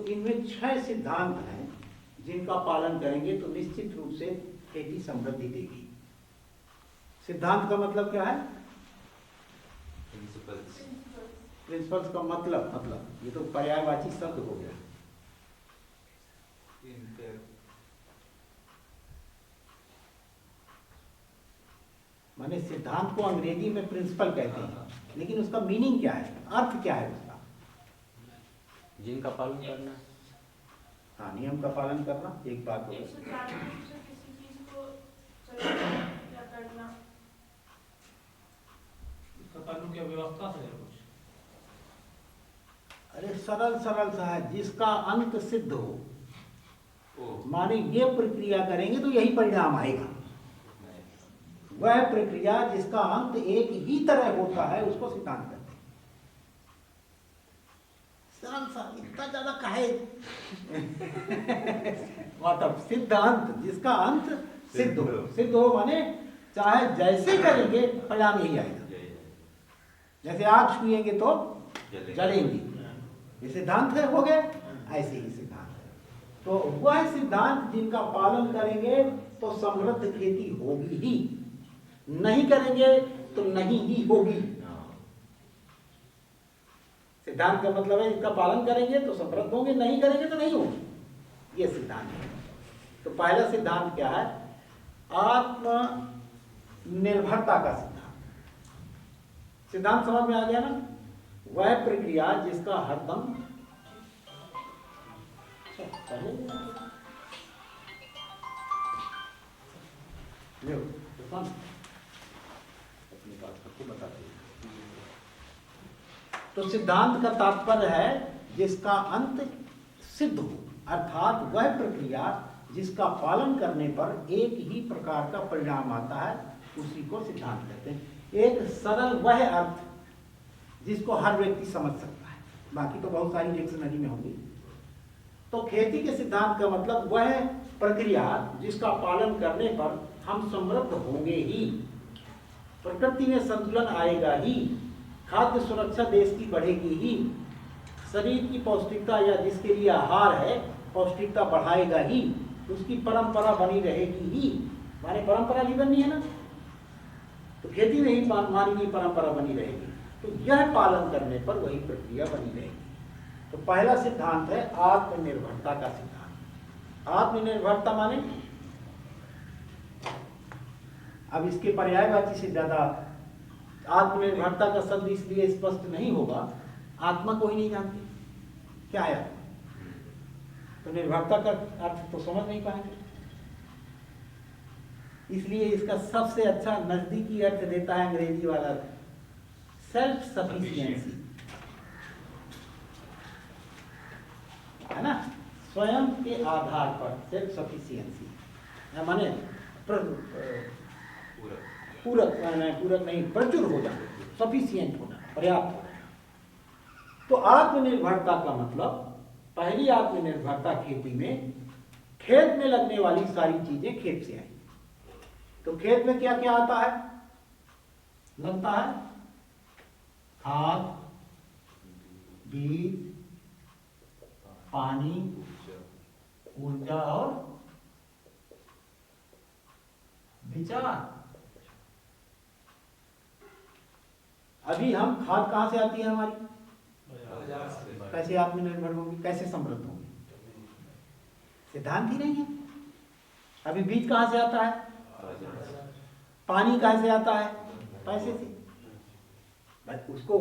इनमें 6 सिद्धांत हैं जिनका पालन करेंगे तो निश्चित रूप से खेती समृद्धि देगी। सिद्धांत का मतलब क्या है? प्रिंसिपल्स का मतलब ये तो पर्यायवाची शब्द हो गया। माने सिद्धांत को अंग्रेजी में प्रिंसिपल कहते हैं, लेकिन उसका मीनिंग क्या है, अर्थ क्या है उसका? जिनका पालन करना। हाँ, नियम का पालन करना एक बात हो। क्या व्यवस्था से कुछ? अरे सरल सा है, जिसका अंत सिद्ध हो। माने ये प्रक्रिया करेंगे तो यही परिणाम आएगा। वह प्रक्रिया जिसका अंत एक ही तरह होता है उसको सिद्धांत कहते हैं। सरल सा, इतना ज्यादा काहे? मतलब सिद्धांत जिसका अंत सिद्ध हो माने चाहे जैसे करेंगे परिणाम यही आएगा। जैसे आग छुएंगे तो जलेंगी, ये सिद्धांत है, हो गए। ऐसे ही सिद्धांत है। तो वह सिद्धांत जिनका पालन करेंगे तो समृद्ध खेती होगी ही, नहीं करेंगे तो नहीं ही होगी। सिद्धांत का मतलब है इसका पालन करेंगे तो समृद्ध होंगे, नहीं करेंगे तो नहीं होगी। ये सिद्धांत है। तो पहला सिद्धांत क्या है? आत्मनिर्भरता का सिद्धांत। सिद्धांत समझ में आ गया ना? वह प्रक्रिया जिसका हरदम अपनी बात सबको बताते हैं। तो सिद्धांत का तात्पर्य है जिसका अंत सिद्ध हो, अर्थात वह प्रक्रिया जिसका पालन करने पर एक ही प्रकार का परिणाम आता है, उसी को सिद्धांत कहते हैं। एक सरल वह अर्थ जिसको हर व्यक्ति समझ सकता है, बाकी तो बहुत सारी डिक्शनरी में होंगी। तो खेती के सिद्धांत का मतलब वह प्रक्रिया जिसका पालन करने पर हम समृद्ध होंगे ही, प्रकृति में संतुलन आएगा ही, खाद्य सुरक्षा देश की बढ़ेगी ही, शरीर की पौष्टिकता या जिसके लिए आहार है पौष्टिकता बढ़ाएगा ही, उसकी परंपरा बनी रहेगी ही। माने परंपरा भी बननी है ना, तो खेती में ही मानवीय परंपरा बनी रहेगी। तो यह पालन करने पर वही प्रक्रिया बनी रहेगी। तो पहला सिद्धांत है आत्मनिर्भरता का सिद्धांत। आत्मनिर्भरता माने, अब इसके पर्यायवाची से ज्यादा आत्मनिर्भरता का शब्द इसलिए स्पष्ट नहीं होगा, आत्मा को ही नहीं जानते क्या है आत्मा, तो निर्भरता का अर्थ तो समझ नहीं पाएंगे। इसलिए इसका सबसे अच्छा नजदीकी अर्थ देता है अंग्रेजी वाला, सेल्फ सफिशिएंसी, है ना? स्वयं के आधार पर सेल्फ सफिशिएंसी माने पूरक नहीं, प्रचुर हो जाना, सफिशिएंट होना, पर्याप्त होना। तो आत्मनिर्भरता का मतलब, पहली आत्मनिर्भरता खेती में खेत में लगने वाली सारी चीजें खेत से आई। तो खेत में क्या क्या आता है? लगता है खाद, बीज, पानी, ऊर्जा और विचार। अभी हम खाद कहां से आती है हमारी? कैसे आत्मनिर्भर होंगे, कैसे समृद्ध होंगे? सिद्धांत ही नहीं है। अभी बीज कहां से आता है? पानी कहां से आता है? पैसे से। बस उसको,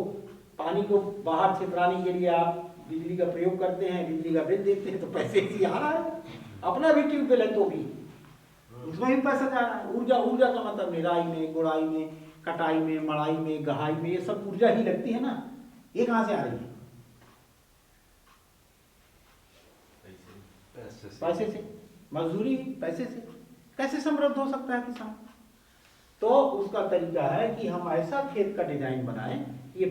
पानी को बाहर छितराने के लिए आप बिजली का प्रयोग करते हैं, बिजली का बिल देते हैं, तो पैसे ही आ रहा है। अपना भी ट्यूबवेल है तो भी उसमें भी पैसा जा रहा है। ऊर्जा का मतलब निराई में, गुड़ाई में, कटाई में, मड़ाई में, गहाई में, ये सब ऊर्जा ही लगती है ना। ये कहां से आ रही है? पैसे से। मजदूरी पैसे से। कैसे समृद्ध हो सकता है किसान? तो उसका तरीका है कि हम ऐसा खेत का डिजाइन बनाएं, ये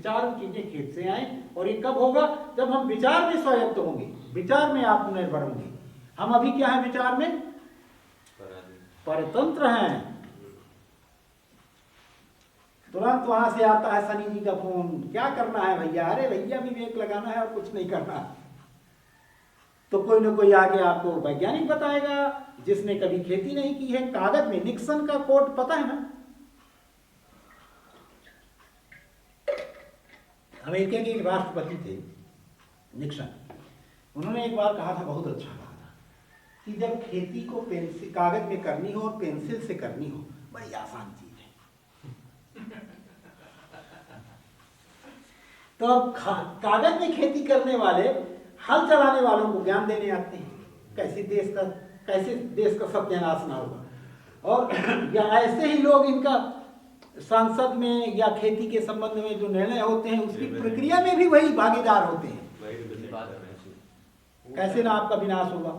चारों चीजें खेत से आए। और ये कब होगा? जब हम विचार में स्वायत्त होंगे, विचार में आत्मनिर्भर होंगे। हम अभी क्या है? विचार में परतंत्र हैं। तुरंत वहां से आता है शनि जी का फोन, क्या करना है भैया? अरे भैया विवेक लगाना है और कुछ नहीं करना। तो कोई ना कोई आगे आपको वैज्ञानिक बताएगा जिसने कभी खेती नहीं की है। कागज में निक्सन का कोट पता है ना, अमेरिका के एक राष्ट्रपति थे निक्सन, उन्होंने एक बार कहा था, बहुत अच्छा कहा था, कि जब खेती को पेंसिल कागज में करनी हो और पेंसिल से करनी हो, बड़ी आसान चीज है। तो अब कागज में खेती करने वाले हल चलाने वालों को ज्ञान देने आते हैं कैसे देश का सत्यानाश ना होगा। और या ऐसे ही लोग इनका संसद में या खेती के संबंध में जो निर्णय होते हैं उसकी प्रक्रिया में भी वही भागीदार होते हैं। कैसे ना आपका विनाश होगा,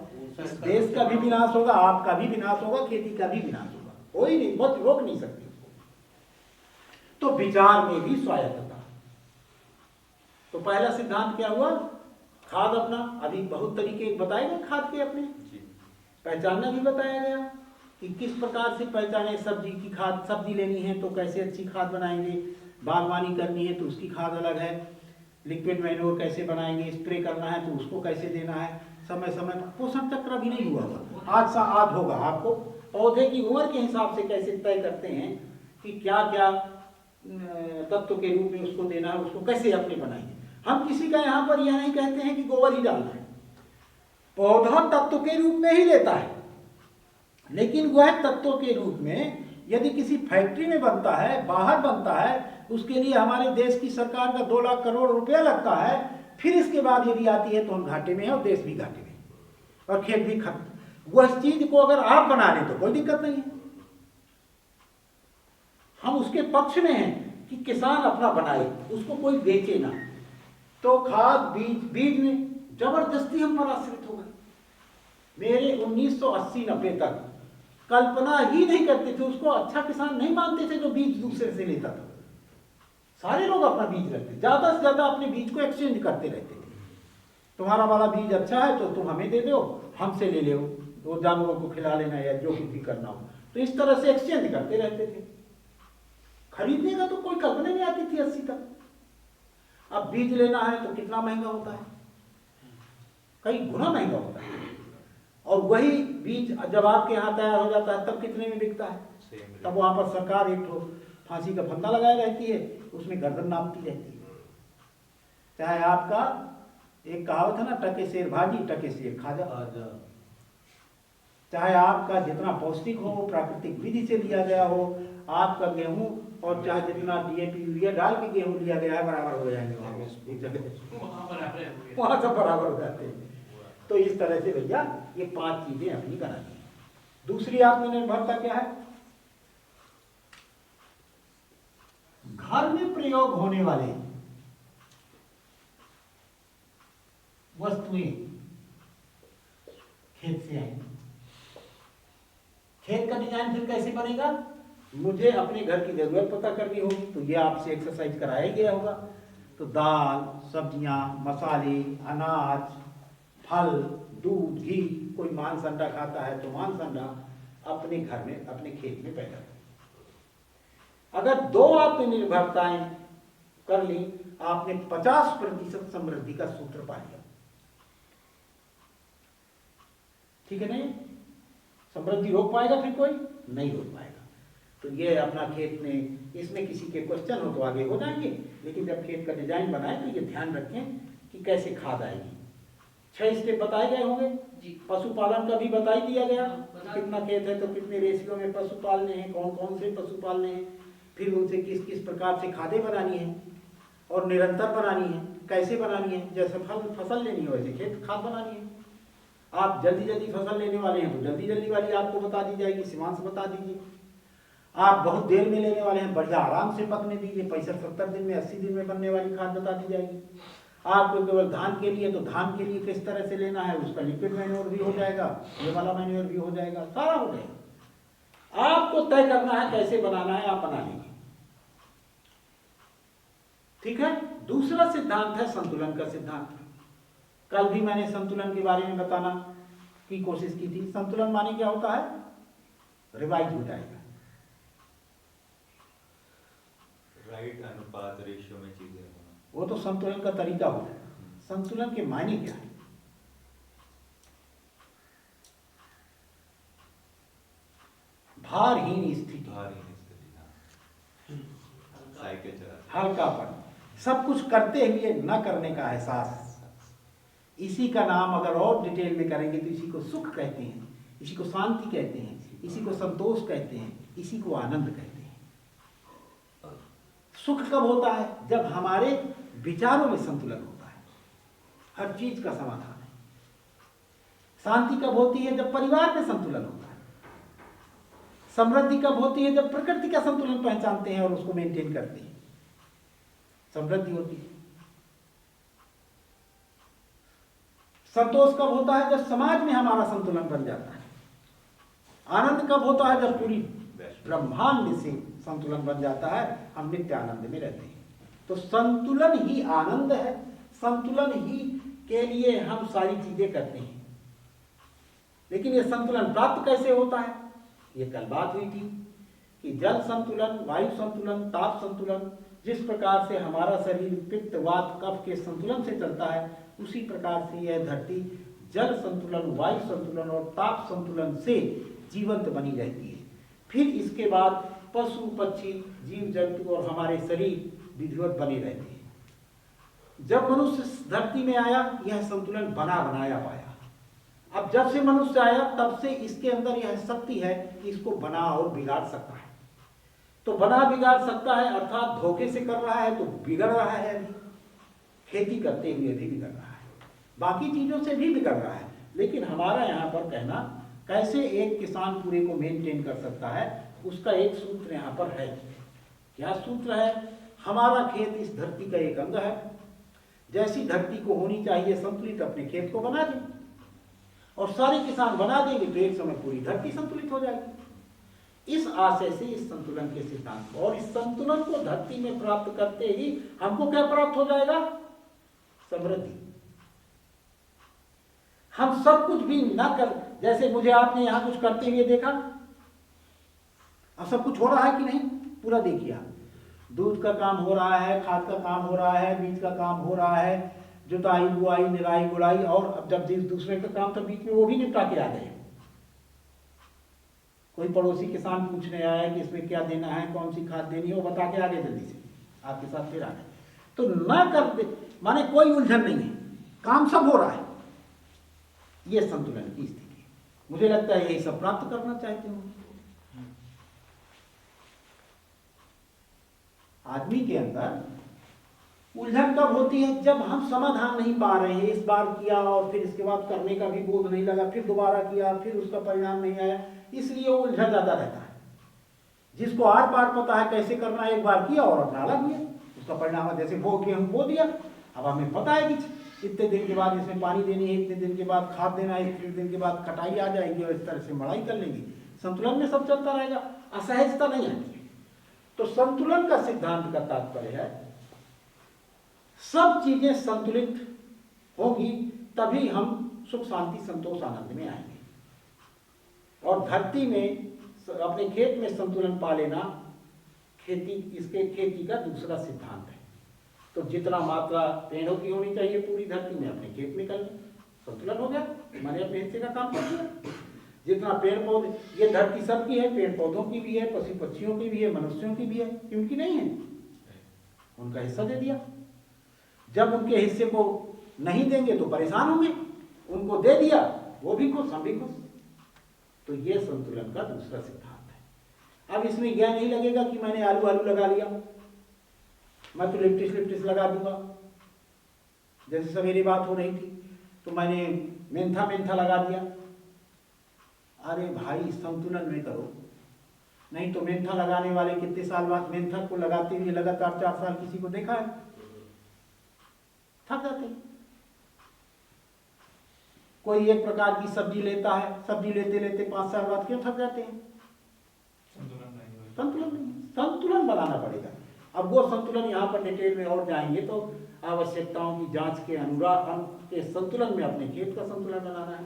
देश का भी विनाश होगा, आपका भी विनाश होगा, खेती का भी विनाश होगा, कोई नहीं, मत रोक नहीं सकते उसको। तो विचार में भी स्वायत्तता। तो पहला सिद्धांत क्या हुआ, खाद अपना, अभी बहुत तरीके बताए गए खाद के अपने, पहचानना भी बताया गया कि किस प्रकार से पहचाने सब्जी की खाद, सब्जी लेनी है तो कैसे अच्छी खाद बनाएंगे, बागवानी करनी है तो उसकी खाद अलग है, लिक्विड मैन्योर कैसे बनाएंगे, स्प्रे करना है तो उसको कैसे देना है, समय समय पर पोषण चक्र भी नहीं हुआ हुआ, आज होगा। आपको पौधे की उम्र के हिसाब से कैसे तय करते हैं कि क्या क्या तत्व के रूप में उसको देना है, उसको कैसे अपने बनाएंगे। हम किसी का यहाँ पर यह नहीं कहते हैं कि गोबर ही डालना है, पौधा तत्व के रूप में ही लेता है, लेकिन वह तत्व के रूप में यदि किसी फैक्ट्री में बनता है, बाहर बनता है, उसके लिए हमारे देश की सरकार का 2 लाख करोड़ रुपया लगता है, फिर इसके बाद यदि आती है तो हम घाटे में हैं और देश भी घाटे में और खेत भी खत्म। वह चीज को अगर आप बना लें तो कोई दिक्कत नहीं है, हम उसके पक्ष में हैं कि किसान अपना बनाए, उसको कोई बेचे ना। तो खाद बीज में जबरदस्ती हम पर आश्रित हो गए। मेरे 1980-90 तक कल्पना ही नहीं करते थे, उसको अच्छा किसान नहीं मानते थे जो बीज दूसरे से लेता था। सारे लोग अपना बीज रखते, ज्यादा से ज्यादा अपने बीज को एक्सचेंज करते रहते थे। तुम्हारा वाला बीज अच्छा है तो तुम हमें दे दो, हमसे ले लो, वो जानवरों को खिला लेना या जो कुछ भी करना हो। तो इस तरह से एक्सचेंज करते रहते थे। खरीदने का तो कोई कल्पना नहीं आती थी 80 तक। अब बीज लेना है तो कितना महंगा होता है, कई गुना महंगा होता है। और वही बीज जब आपके यहाँ तैयार हो जाता है तब कितने में बिकता है, तब वहां पर सरकार एक तो फांसी का फंदा लगाए रहती है, उसमें गर्दन नापती रहती है। चाहे आपका एक कहावत है ना, टके शेर भाजी टके शेर खाजा। चाहे आपका जितना पौष्टिक हो, प्राकृतिक विधि से लिया गया हो आपका गेहूं, और चाहे जितना डीएपी यूरिया डाल के गेहूं लिया गया है, बराबर हो जाएंगे वहां सब बराबर हो जाते हैं। तो इस तरह से भैया ये 5 चीजें अपनी बनानी है। दूसरी आत्मनिर्भरता क्या है, घर में प्रयोग होने वाले वस्तुएं खेत से आएंगी। खेत का डिजाइन फिर कैसे बनेगा, मुझे अपने घर की जरूरत पता करनी होगी, तो ये आपसे एक्सरसाइज कराया गया होगा। तो दाल, सब्जियां, मसाले, अनाज, फल, दूध, घी, कोई मांस अंडा खाता है तो मांस अंडा अपने घर में, अपने खेत में पैदा करें। अगर 2 आत्मनिर्भरताएं कर ली, आपने 50% समृद्धि का सूत्र पा लिया। ठीक है नहीं, समृद्धि रोक पाएगा फिर कोई नहीं रोक पाएगा। तो ये अपना खेत में, इसमें किसी के क्वेश्चन हो तो आगे हो जाएंगे, लेकिन जब खेत का डिजाइन बनाए तो ये ध्यान रखें कि कैसे खाद आएगी। 6 स्टेप बताए गए होंगे जी। पशुपालन का भी बता ही दिया गया, कितना खेत है तो कितने रेशियो में पशु पालने हैं, कौन कौन से पशु पालने हैं, फिर उनसे किस किस प्रकार से खादें बनानी है और निरंतर बनानी है, कैसे बनानी है। जैसे फसल लेनी हो वैसे खेत खाद बनानी है। आप जल्दी जल्दी फसल लेने वाले हैं तो जल्दी जल्दी वाली आपको बता दी जाएगी, सीमांश बता दीजिए। आप बहुत देर में लेने वाले हैं, बढ़िया आराम से पकने दीजिए, 65-70 दिन में, 80 दिन में बनने वाली खाद बता दी जाएगी। आपको केवल धान के लिए, तो धान के लिए किस तरह से लेना है, उसका लिक्विड मैन्योर भी हो जाएगा, ये वाला मैन्योर भी हो जाएगा, सारा हो जाएगा। आपको तय करना है कैसे बनाना है, आप बना लीजिए। ठीक है। दूसरा सिद्धांत है संतुलन का सिद्धांत। कल भी मैंने संतुलन के बारे में बताना की कोशिश की थी। संतुलन माने क्या होता है, रिवाइज हो जाएगा, राइट अनुपात, रेशियो में चीजें होना, वो तो संतुलन का तरीका होता है। संतुलन के मायने क्या है, भारहीन स्थिति, भारहीन स्थिति, हाँ। साइकिल चलाते हल्कापन, सब कुछ करते हुए न करने का एहसास। इसी का नाम अगर और डिटेल में करेंगे तो इसी को सुख कहते हैं, इसी को शांति कहते हैं, इसी को संतोष कहते हैं, इसी को आनंद कहते हैं। सुख कब होता है? जब हमारे विचारों में संतुलन होता है, हर चीज का समाधान है। शांति कब होती है? जब परिवार में संतुलन होता है। समृद्धि कब होती है? जब प्रकृति का संतुलन पहचानते हैं और उसको मेंटेन करते हैं, समृद्धि होती है। संतोष कब होता है? जब समाज में हमारा संतुलन बन जाता है। आनंद कब होता है? जब पूरी ब्रह्मांड से संतुलन बन जाता है, हम नित्य आनंद में रहते हैं। तो संतुलन ही आनंद है, संतुलन ही के लिए हम सारी चीजें करते हैं। लेकिन ये संतुलन प्राप्त कैसे होता है? ये कल बात हुई थी कि जल संतुलन, वायु संतुलन, ताप संतुलन, जिस प्रकार से हमारा शरीर पित्त वात कफ के संतुलन से चलता है, उसी प्रकार से यह धरती जल संतुलन, वायु संतुलन और ताप संतुलन से जीवंत बनी रहती है। फिर इसके बाद पशु पक्षी जीव जंतु और हमारे शरीर विधिवत बने रहते हैं। जब मनुष्य इस धरती में आया, यह संतुलन बना बनाया पाया। अब जब से मनुष्य आया तब से इसके अंदर यह शक्ति है कि इसको बना और बिगाड़ सकता है। तो बना बिगाड़ सकता है अर्थात धोखे से कर रहा है तो बिगड़ रहा है, अभी खेती करते हुए भी बिगड़ रहा है, बाकी चीजों से भी बिगड़ रहा है। लेकिन हमारा यहाँ पर कहना कैसे एक किसान पूरे को मेंटेन कर सकता है, उसका एक सूत्र यहाँ पर है। क्या सूत्र है? हमारा खेत इस धरती का एक अंग है। जैसी धरती को होनी चाहिए संतुलित, अपने खेत को बना दें और सारे किसान बना देंगे तो एक समय पूरी धरती संतुलित हो जाएगी। इस आशय से इस संतुलन के सिद्धांत को, और इस संतुलन को धरती में प्राप्त करते ही हमको क्या प्राप्त हो जाएगा? समृद्धि। हम सब कुछ भी न कर, जैसे मुझे आपने यहां कुछ करते हुए देखा, अब सब कुछ हो रहा है कि नहीं? पूरा देखिए आप, दूध का काम हो रहा है, खाद का काम हो रहा है, बीज का काम हो रहा है, जुताई बुआई निराई गुड़ाई, और अब जब दूसरे का काम था बीच में वो भी निपटा के आ गए। कोई पड़ोसी किसान पूछने आया कि इसमें क्या देना है, कौन सी खाद देनी है, वो बता के आ गए जल्दी से, आपके साथ फिर आ गए। तो ना कर दे माने कोई उलझन नहीं है, काम सब हो रहा है। ये संतुलन की स्थिति है। मुझे लगता है यही सब प्राप्त करना चाहते हो। आदमी के अंदर उलझन कब होती है? जब हम समाधान नहीं पा रहे हैं। इस बार किया और फिर इसके बाद करने का भी बोध नहीं लगा, फिर दोबारा किया, फिर उसका परिणाम नहीं आया, इसलिए वो उलझा जाता रहता है। जिसको आर पार पता है कैसे करना है, एक बार किया और अपना अलग किया, उसका परिणाम जैसे वो गेहूं बो दिया, अब हमें पता है कि इतने दिन के बाद इसमें पानी देनी है, इतने दिन के बाद खाद देना है, इतने दिन के बाद कटाई आ जाएगी और इस तरह से मड़ाई कर लेंगे। संतुलन में सब चलता रहेगा, असहजता नहीं आती है। तो संतुलन का सिद्धांत का तात्पर्य है सब चीजें संतुलित होगी तभी हम सुख शांति संतोष आनंद में आएंगे। और धरती में अपने खेत में संतुलन पा लेना खेती का दूसरा सिद्धांत है। तो जितना मात्रा पेड़ों की होनी चाहिए पूरी धरती में अपने खेत में कर लें, संतुलन हो गया, मैंने अपने हिस्से का काम कर दिया। जितना पेड़ पौधे, ये धरती सबकी है, पेड़ पौधों की भी है, पशु पक्षियों की भी है, मनुष्यों की भी है, क्योंकि नहीं है, उनका हिस्सा दे दिया। जब उनके हिस्से को नहीं देंगे तो परेशान होंगे, उनको दे दिया वो भी खुश, हम भी खुश। तो ये संतुलन का दूसरा सिद्धांत है। अब इसमें यह नहीं लगेगा कि मैंने आलू लगा लिया, मैं तो लिप्टिस लगा दूंगा। जैसे सवेरे बात हो रही थी तो मैंने मेंथा लगा दिया। अरे भाई संतुलन में करो, नहीं तो मेंथा लगाने वाले कितने साल बाद मेंथा को लगाते हुए लगातार 4 साल किसी को देखा है, थक जाते। कोई एक प्रकार की सब्जी लेता है, सब्जी लेते लेते 5 साल बाद क्यों थक जाते हैं? संतुलन नहीं, संतुलन बनाना पड़ेगा। अब वो संतुलन यहाँ पर डिटेल में और जाएंगे तो आवश्यकताओं की जांच के अनुसार के संतुलन में अपने खेत का संतुलन बनाना है,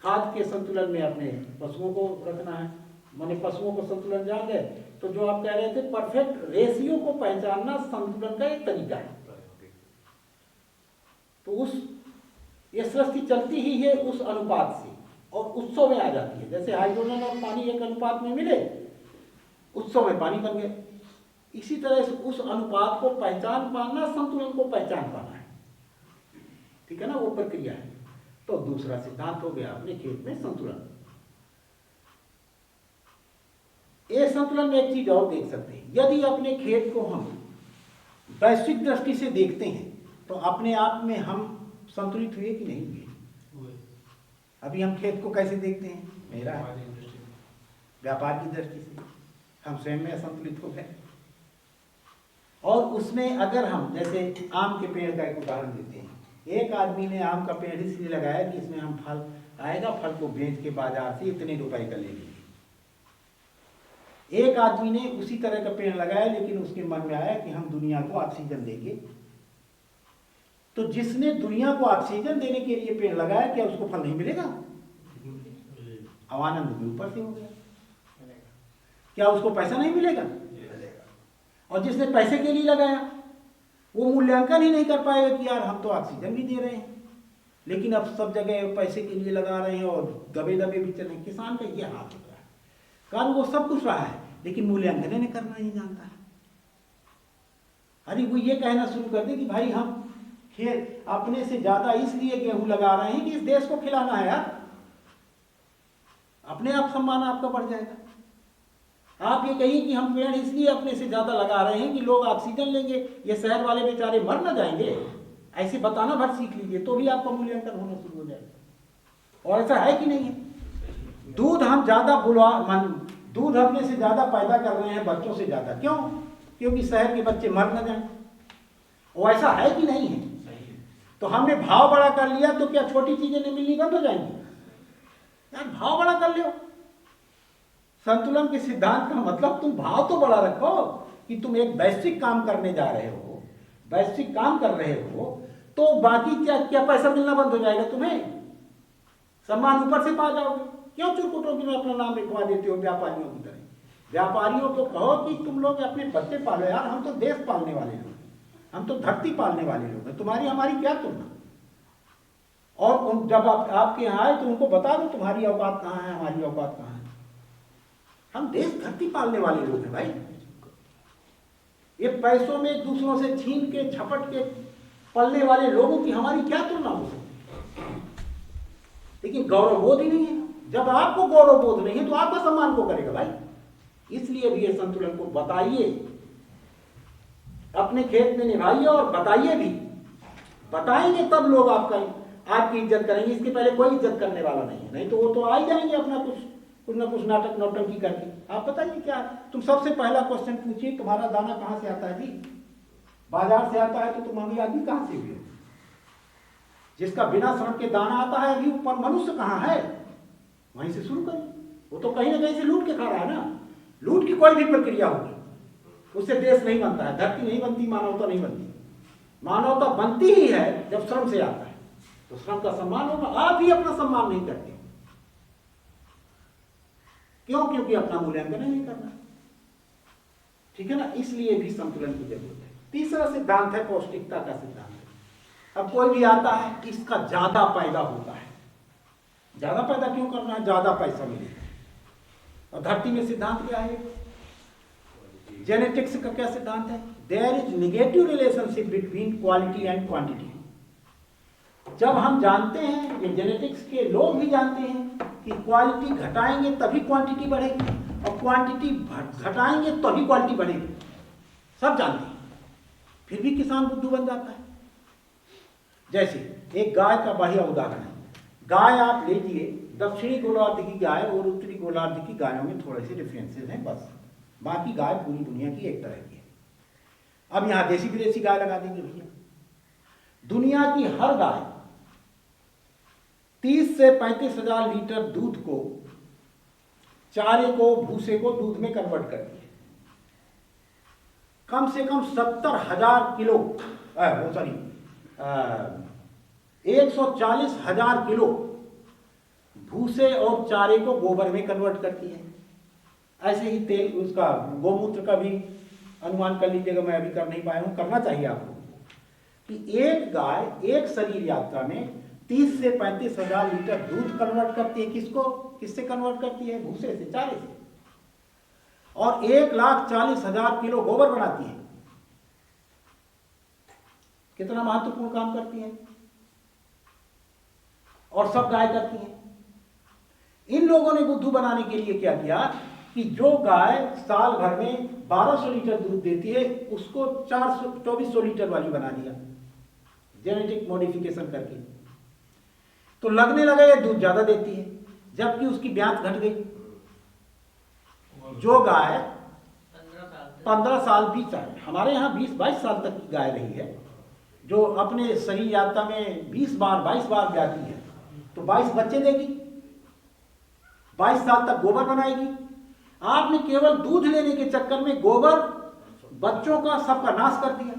खाद के संतुलन में अपने पशुओं को रखना है। माने पशुओं को संतुलन जान गए तो जो आप कह रहे थे परफेक्ट रेशियो को पहचानना संतुलन का एक तरीका है। तो उस ये सृष्टि चलती ही है उस अनुपात से, और उत्सव में आ जाती है। जैसे हाइड्रोजन और पानी एक अनुपात में मिले, उत्सव में पानी बन गए। इसी तरह से उस अनुपात को पहचान पाना, संतुलन को पहचान पाना है, ठीक है ना, वो प्रक्रिया है। तो दूसरा सिद्धांत हो गया अपने खेत में संतुलन। ये संतुलन में एक चीज और देख सकते हैं, यदि अपने खेत को हम वैश्विक दृष्टि से देखते हैं तो अपने आप में हम संतुलित हुए कि नहीं हुए? अभी हम खेत को कैसे देखते हैं? मेरा है, व्यापार की दृष्टि से हम स्वयं में असंतुलित हो गए। और उसमें अगर हम जैसे आम के पेड़ का एक उदाहरण देते हैं, एक आदमी ने आम का पेड़ इसलिए लगाया कि इसमें हम फल आएगा, फल को बेच के बाजार से इतने रुपए का ले लेंगे। एक आदमी ने उसी तरह का पेड़ लगाया, लेकिन उसके मन में आया कि हम दुनिया को ऑक्सीजन देंगे। तो जिसने दुनिया को ऑक्सीजन देने के लिए पेड़ लगाया, क्या उसको फल नहीं मिलेगा? आनंद भी ऊपर से हो गया। क्या उसको पैसा नहीं मिलेगा? और जिसने पैसे के लिए लगाया वो मूल्यांकन ही नहीं कर पाएगा कि यार हम तो ऑक्सीजन भी दे रहे हैं, लेकिन अब सब जगह पैसे के लिए लगा रहे हैं और दबे दबे भी चल रहे हैं। किसान का ये हाथ होता है, कारण वो सब कुछ रहा है लेकिन मूल्यांकन नहीं करना नहीं जानता है। अरे वो ये कहना शुरू कर दे कि भाई हम खेत अपने से ज्यादा इसलिए गेहूं लगा रहे हैं कि इस देश को खिलाना है यार, अपने आप सम्मान आपका बढ़ जाएगा। आप ये कहिए कि हम पेड़ इसलिए अपने से ज्यादा लगा रहे हैं कि लोग ऑक्सीजन लेंगे, ये शहर वाले बेचारे मर ना जाएंगे, ऐसे बताना भर सीख लीजिए तो भी आपका मूल्यांकन होना शुरू हो जाएगा। और ऐसा है कि नहीं है? दूध हम ज्यादा दूध अपने से ज्यादा पैदा कर रहे हैं बच्चों से ज्यादा, क्यों? क्योंकि शहर के बच्चे मर न जाएं। वो ऐसा है कि नहीं है? तो हमने भाव बड़ा कर लिया तो क्या छोटी चीजें नहीं मिलनी बंद हो जाएंगी? यार भाव बड़ा कर लो। संतुलन के सिद्धांत का मतलब तुम भाव तो बड़ा रखो कि तुम एक वैश्विक काम करने जा रहे हो, वैश्विक काम कर रहे हो, तो बाकी क्या क्या पैसा मिलना बंद हो जाएगा? तुम्हें सम्मान ऊपर से पा जाओगे। क्यों चुरकुटों में अपना नाम लिखवा देते हो व्यापारियों की तरह? व्यापारियों को कहो कि तुम लोग अपने बच्चे पालो यार, हम तो देश पालने वाले लोग, हम तो धरती पालने वाले लोग हैं, तुम्हारी हमारी क्या तुलना? और जब आपके यहाँ आए तो उनको बता दो तुम्हारी औकात कहाँ है, हमारी औकात कहाँ है। हम देश धरती पालने वाले लोग हैं भाई। ये पैसों में दूसरों से छीन के झपट के पलने वाले लोगों की हमारी क्या तुलना हो सकती? लेकिन गौरवबोध ही नहीं है। जब आपको गौरवबोध नहीं है तो आपका सम्मान को करेगा भाई? इसलिए भी ये संतुलन को बताइए, अपने खेत में निभाइए और बताइए भी। बताएंगे तब लोग आपकी इज्जत करेंगे, इसके पहले कोई इज्जत करने वाला नहीं है। नहीं तो वो तो आ ही जाएंगे अपना कुछ ना कुछ नाटक नौटंकी करके। आप बताइए क्या, तुम सबसे पहला क्वेश्चन पूछिए तुम्हारा दाना कहाँ से आता है जी? बाजार से आता है तो तुम अमीर आदमी कहाँ से हुए? जिसका बिना श्रम के दाना आता है अभी ऊपर मनुष्य कहाँ है? वहीं से शुरू करिए। वो तो कहीं ना कहीं से लूट के खा रहा है ना। लूट की कोई भी प्रक्रिया होगी उससे देश नहीं बनता है, धरती नहीं बनती, मानवता नहीं बनती। मानवता बनती ही है जब श्रम से आता है, तो श्रम का सम्मान होगा। आप ही अपना सम्मान नहीं करते, क्यों? क्योंकि अपना मूल्यांकन नहीं करना, ठीक है ना। इसलिए भी संतुलन की जरूरत है। तीसरा सिद्धांत है पौष्टिकता का सिद्धांत। अब कोई भी आता है इसका ज्यादा पैदा होता है, ज्यादा पैदा क्यों करना है? ज्यादा पैसा मिलेगा। और धरती में सिद्धांत क्या है? जेनेटिक्स का क्या सिद्धांत है? There is negative relationship between quality and quantity. जब हम जानते हैं, ये जेनेटिक्स के लोग भी जानते हैं कि क्वालिटी घटाएंगे तभी क्वांटिटी बढ़ेगी, और क्वांटिटी घटाएंगे तभी क्वालिटी बढ़ेगी, सब जानते हैं। फिर भी किसान बुद्धू बन जाता है। जैसे एक गाय का बढ़िया उदाहरण है। गाय आप लीजिए, दक्षिणी गोलार्ध की गाय और उत्तरी गोलार्ध की गायों में थोड़े से डिफरेंसेस हैं बस, बाकी गाय पूरी दुनिया की एक तरह की है। अब यहां देसी विदेशी गाय लगा देंगे भैया। दुनिया की हर गाय 30 से 35 हजार लीटर दूध को, चारे को, भूसे को दूध में कन्वर्ट करती है। कम से कम 70,000 किलो 140,000 किलो भूसे और चारे को गोबर में कन्वर्ट करती है। ऐसे ही तेल, उसका गोमूत्र का भी अनुमान कर लीजिएगा, मैं अभी कर नहीं पाया हूं, करना चाहिए आपको, कि एक गाय एक शरीर यात्रा में 30 से 35 हजार लीटर दूध कन्वर्ट करती है। किसको, किससे कन्वर्ट करती है? भूसे से, चारे से। और 1,40,000 किलो गोबर बनाती है। कितना महत्वपूर्ण काम करती है। और सब गाय करती है। इन लोगों ने बुद्धू बनाने के लिए क्या किया कि जो गाय साल भर में 1200 लीटर दूध देती है उसको 2400 लीटर वाली बना दिया, जेनेटिक मॉडिफिकेशन करके। तो लगने लगा ये दूध ज्यादा देती है, जबकि उसकी ब्याज घट गई। जो गाय 15 साल 20 साल, हमारे यहाँ 20-22 साल तक की गाय रही है, जो अपने शरीर यात्रा में 20 बार 22 बार ब्याती है, तो 22 बच्चे देगी, 22 साल तक गोबर बनाएगी। आपने केवल दूध लेने के चक्कर में गोबर बच्चों का सबका नाश कर दिया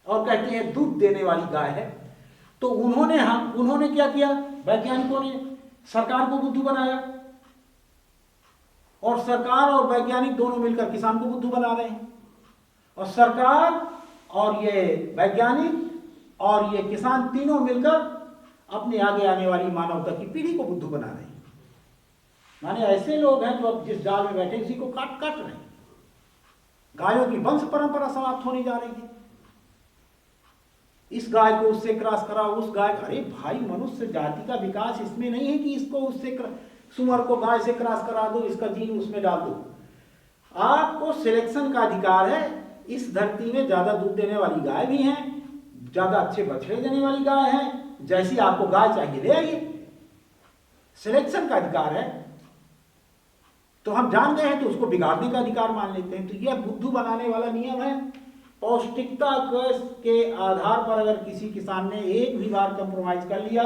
और कहते हैं दूध देने वाली गाय है। तो उन्होंने क्या किया, वैज्ञानिकों ने सरकार को बुद्धू बनाया, और सरकार और वैज्ञानिक दोनों मिलकर किसान को बुद्धू बना रहे हैं। और सरकार और ये वैज्ञानिक और ये किसान तीनों मिलकर अपने आगे आने वाली मानवता की पीढ़ी को बुद्धू बना रहे हैं। माने ऐसे लोग हैं जो अब जिस जाल में बैठे उसी को काट रहे हैं। गायों की वंश परंपरा समाप्त होने जा रही है। इस गाय को उससे क्रॉस कराओ, उस गाय, अरे भाई मनुष्य जाति का विकास इसमें नहीं है कि इसको उससे सुअर को गाय से क्रॉस करा दो, इसका जीन उसमें डाल दो। आपको सिलेक्शन का अधिकार है। इस धरती में ज्यादा दूध देने वाली गाय भी हैं, ज्यादा अच्छे बछड़े देने वाली गाय हैं, जैसी आपको गाय चाहिए ले आइए। सिलेक्शन का अधिकार है। तो हम जान गए हैं तो उसको बिगाड़ने का अधिकार मान लेते हैं। तो यह बुद्धू बनाने वाला नियम है। पौष्टिकता के आधार पर अगर किसी किसान ने एक भी बार कंप्रोमाइज कर लिया,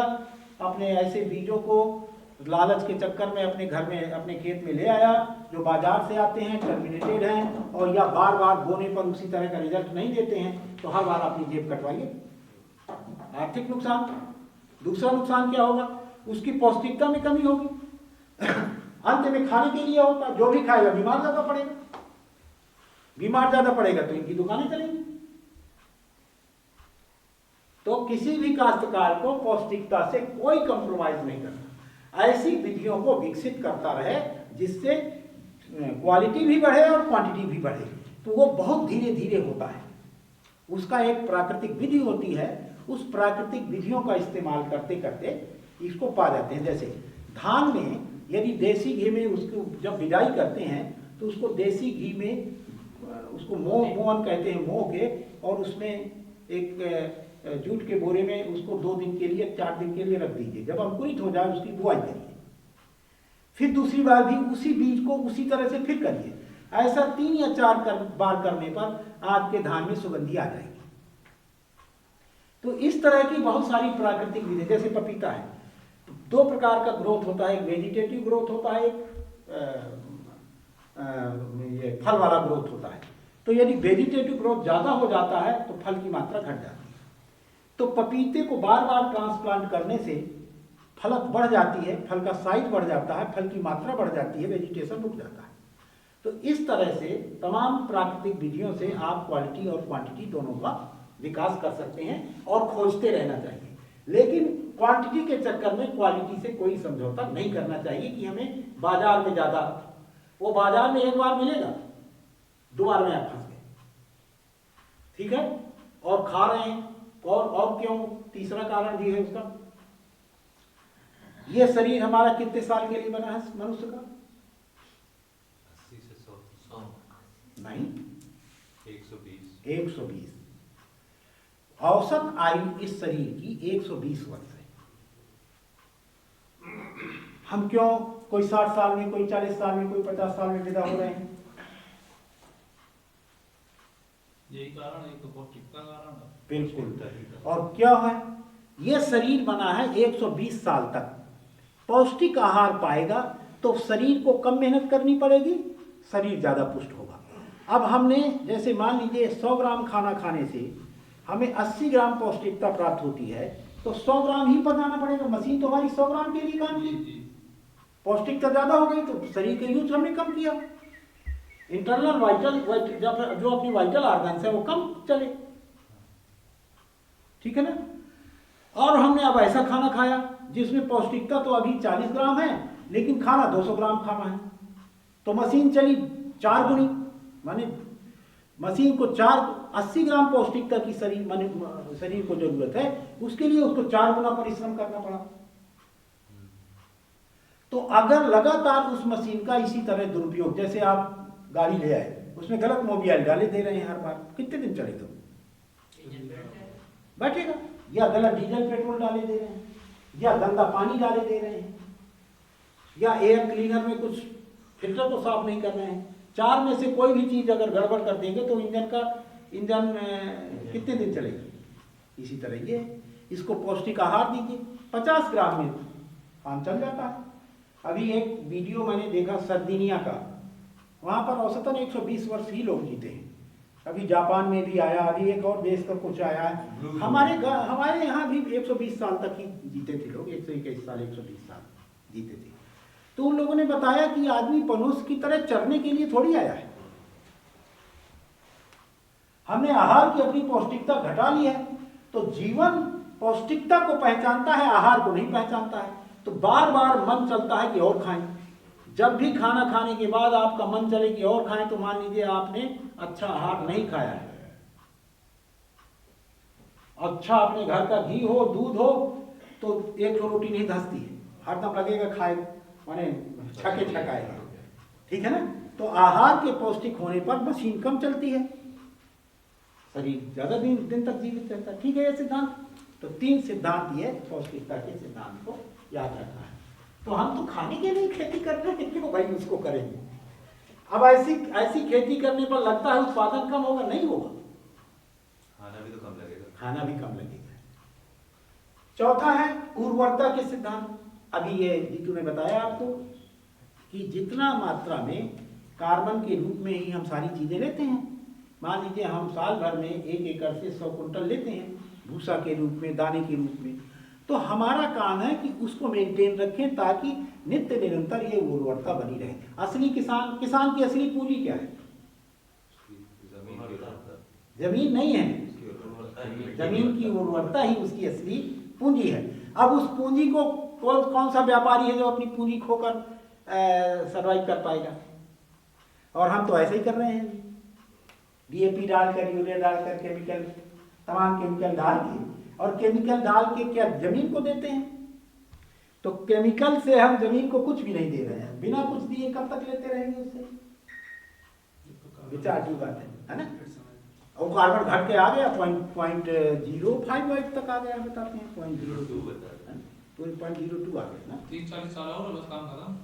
अपने ऐसे बीजों को लालच के चक्कर में अपने घर में अपने खेत में ले आया जो बाजार से आते हैं, टर्मिनेटेड हैं, और या बार बार बोने पर उसी तरह का रिजल्ट नहीं देते हैं, तो हर बार अपनी जेब कटवाइए, आर्थिक नुकसान। दूसरा नुकसान क्या होगा, उसकी पौष्टिकता में कमी होगी। अंत में खाने के लिए होगा, जो भी खाएगा बीमार ज्यादा पड़ेगा, बीमार ज्यादा पड़ेगा तो इनकी दुकानें चलेंगी। तो किसी भी काश्तकार को पौष्टिकता से कोई कंप्रोमाइज नहीं करना, ऐसी विधियों को विकसित करता रहे जिससे क्वालिटी भी बढ़े और क्वांटिटी भी बढ़े। तो वो बहुत धीरे धीरे होता है, उसका एक प्राकृतिक विधि होती है। उस प्राकृतिक विधियों का इस्तेमाल करते करते इसको पा जाते हैं। जैसे धान में यदि देसी घी में उसको जब बिजाई करते हैं तो उसको देसी घी में उसको मोहन कहते हैं, मोह के, और उसमें एक जूट के बोरे में उसको 2 दिन के लिए 4 दिन के लिए रख दीजिए। जब अंकुरित हो जाए उसकी बुआई करिए, फिर दूसरी बार भी उसी बीज को उसी तरह से फिर करिए। ऐसा 3 या 4 बार करने पर आपके धान में सुगंधी आ जाएगी। तो इस तरह की बहुत सारी प्राकृतिक विधि, जैसे पपीता है, 2 प्रकार का ग्रोथ होता है, एक वेजिटेटिव ग्रोथ होता है, एक ये फल वाला ग्रोथ होता है। तो यदि वेजिटेटिव ग्रोथ ज्यादा हो जाता है तो फल की मात्रा घट जाती है। तो पपीते को बार बार ट्रांसप्लांट करने से फलक बढ़ जाती है, फल का साइज बढ़ जाता है, फल की मात्रा बढ़ जाती है, वेजिटेशन रुक जाता है। तो इस तरह से तमाम प्राकृतिक विधियों से आप क्वालिटी और क्वांटिटी दोनों का विकास कर सकते हैं और खोजते रहना चाहिए। लेकिन क्वांटिटी के चक्कर में क्वालिटी से कोई समझौता नहीं करना चाहिए कि हमें बाजार में ज्यादा, वो बाजार में एक बार मिलेगा, 2 बार में आप फंस गए, ठीक है, और खा रहे हैं। और क्यों, तीसरा कारण भी है उसका, ये शरीर हमारा कितने साल के लिए बना है मनुष्य का? 80 से 100 नहीं, 120 औसत आयु इस शरीर की 120 वर्ष है। हम क्यों कोई 60 साल में, कोई 40 साल में, कोई 50 साल में विदा हो रहे हैं? यही कारण है, तो पौष्टिकता कारण है। बिल्कुल। और क्या है, ये शरीर बना है 120 साल तक। पौष्टिक आहार पाएगा तो शरीर को कम मेहनत करनी पड़ेगी, शरीर ज्यादा पुष्ट होगा। अब हमने जैसे मान लीजिए 100 ग्राम खाना खाने से हमें 80 ग्राम पौष्टिकता प्राप्त होती है, तो 100 ग्राम ही पचाना पड़ेगा। मशीन तो हमारी 100 ग्राम के लिए काम की, पौष्टिकता ज्यादा हो गई तो शरीर के यूज हमने कम किया। इंटरनल वाइटल जो अपनी वाइटल ऑर्गन्स है वो कम चले, ठीक है ना। और हमने अब ऐसा खाना खाया जिसमें पौष्टिकता तो अभी 40 ग्राम है, लेकिन खाना 200 ग्राम खाना है, तो मशीन चली 4 गुनी, माने मशीन को 80 ग्राम पौष्टिकता की शरीर को जरूरत है, उसके लिए उसको 4 गुना परिश्रम करना पड़ा। तो अगर लगातार उस मशीन का इसी तरह दुरुपयोग, जैसे आप गाड़ी ले आए, उसमें गलत मोबियाइल डाले दे रहे हैं हर बार, कितने दिन चलेगा? बैठेगा। या गलत डीजल पेट्रोल डाले दे रहे हैं, या गंदा पानी डाले दे रहे हैं, या एयर क्लीनर में कुछ फिल्टर को साफ नहीं कर रहे हैं। 4 में से कोई भी चीज अगर गड़बड़ कर देंगे तो इंजन कितने दिन चलेगी? इसी तरह ये, इसको पौष्टिक आहार दीजिए, 50 ग्राम में काम चल जाता है। अभी एक वीडियो मैंने देखा सर्दिनिया का, वहां पर औसतन 120 वर्ष ही लोग जीते हैं। अभी जापान में भी आया, अभी एक और देश का कुछ आया है, हमारे यहाँ भी 120 साल तक ही जीते थे लोग, 121 साल 120 साल जीते थे। तो उन लोगों ने बताया कि आदमी मनुष्य की तरह चरने के लिए थोड़ी आया है, हमने आहार की अपनी पौष्टिकता घटा ली है। तो जीवन पौष्टिकता को पहचानता है, आहार को नहीं पहचानता है। तो बार बार मन चलता है कि और खाएं। जब भी खाना खाने के बाद आपका मन चले कि और खाएं, तो मान लीजिए आपने अच्छा आहार नहीं खाया है, अच्छा अपने घर का घी हो, दूध हो, तो एक रोटी नहीं धंसती है, हरदम लगेगा खाए, माने छके छकाएगा, ठीक है ना। तो आहार के पौष्टिक होने पर मशीन कम चलती है, शरीर ज्यादा दिन तक जीवित रहता है। ठीक है ये सिद्धांत। तो 3 सिद्धांत ये पौष्टिकता के सिद्धांत को याद रखना है। तो हम तो खाने के लिए खेती कर रहे हैं, क्यों भाई उसको करेंगे? अब ऐसी खेती करने पर लगता है उत्पादन कम होगा, नहीं होगा, खाना भी तो कम लगेगा, खाना भी कम लगेगा। चौथा है उर्वरता के सिद्धांत। अभी ये जीतू ने बताया आपको कि जितना मात्रा में कार्बन के रूप में ही हम सारी चीजें लेते हैं, मान लीजिए हम साल भर में 1 एकड़ से 100 कुंटल लेते हैं भूसा के रूप में, दाने के रूप में, तो हमारा काम है कि उसको मेंटेन रखें ताकि नित्य निरंतर ये उर्वरता बनी रहे। असली किसान की असली पूंजी क्या है? जमीन नहीं है, जमीन की उर्वरता ही उसकी असली पूंजी है। अब उस पूंजी को कौन सा व्यापारी है जो अपनी पूंजी खोकर सर्वाइव कर पाएगा? और हम तो ऐसे ही कर रहे हैं, डीएपी डालकर, यूरिया डालकर, केमिकल, तमाम केमिकल डाल के, और केमिकल डाल के क्या जमीन को देते हैं? तो केमिकल से हम जमीन को कुछ भी नहीं दे रहे हैं, बिना कुछ दिए कब तक लेते रहेंगे उससे? विचार की बात है ना। और कार्बन घट के आ गया 0.05 तक आ गया, बताते हैं 0.02 0.02 आ गया ना। 30-40 साल और बस काम खत्म।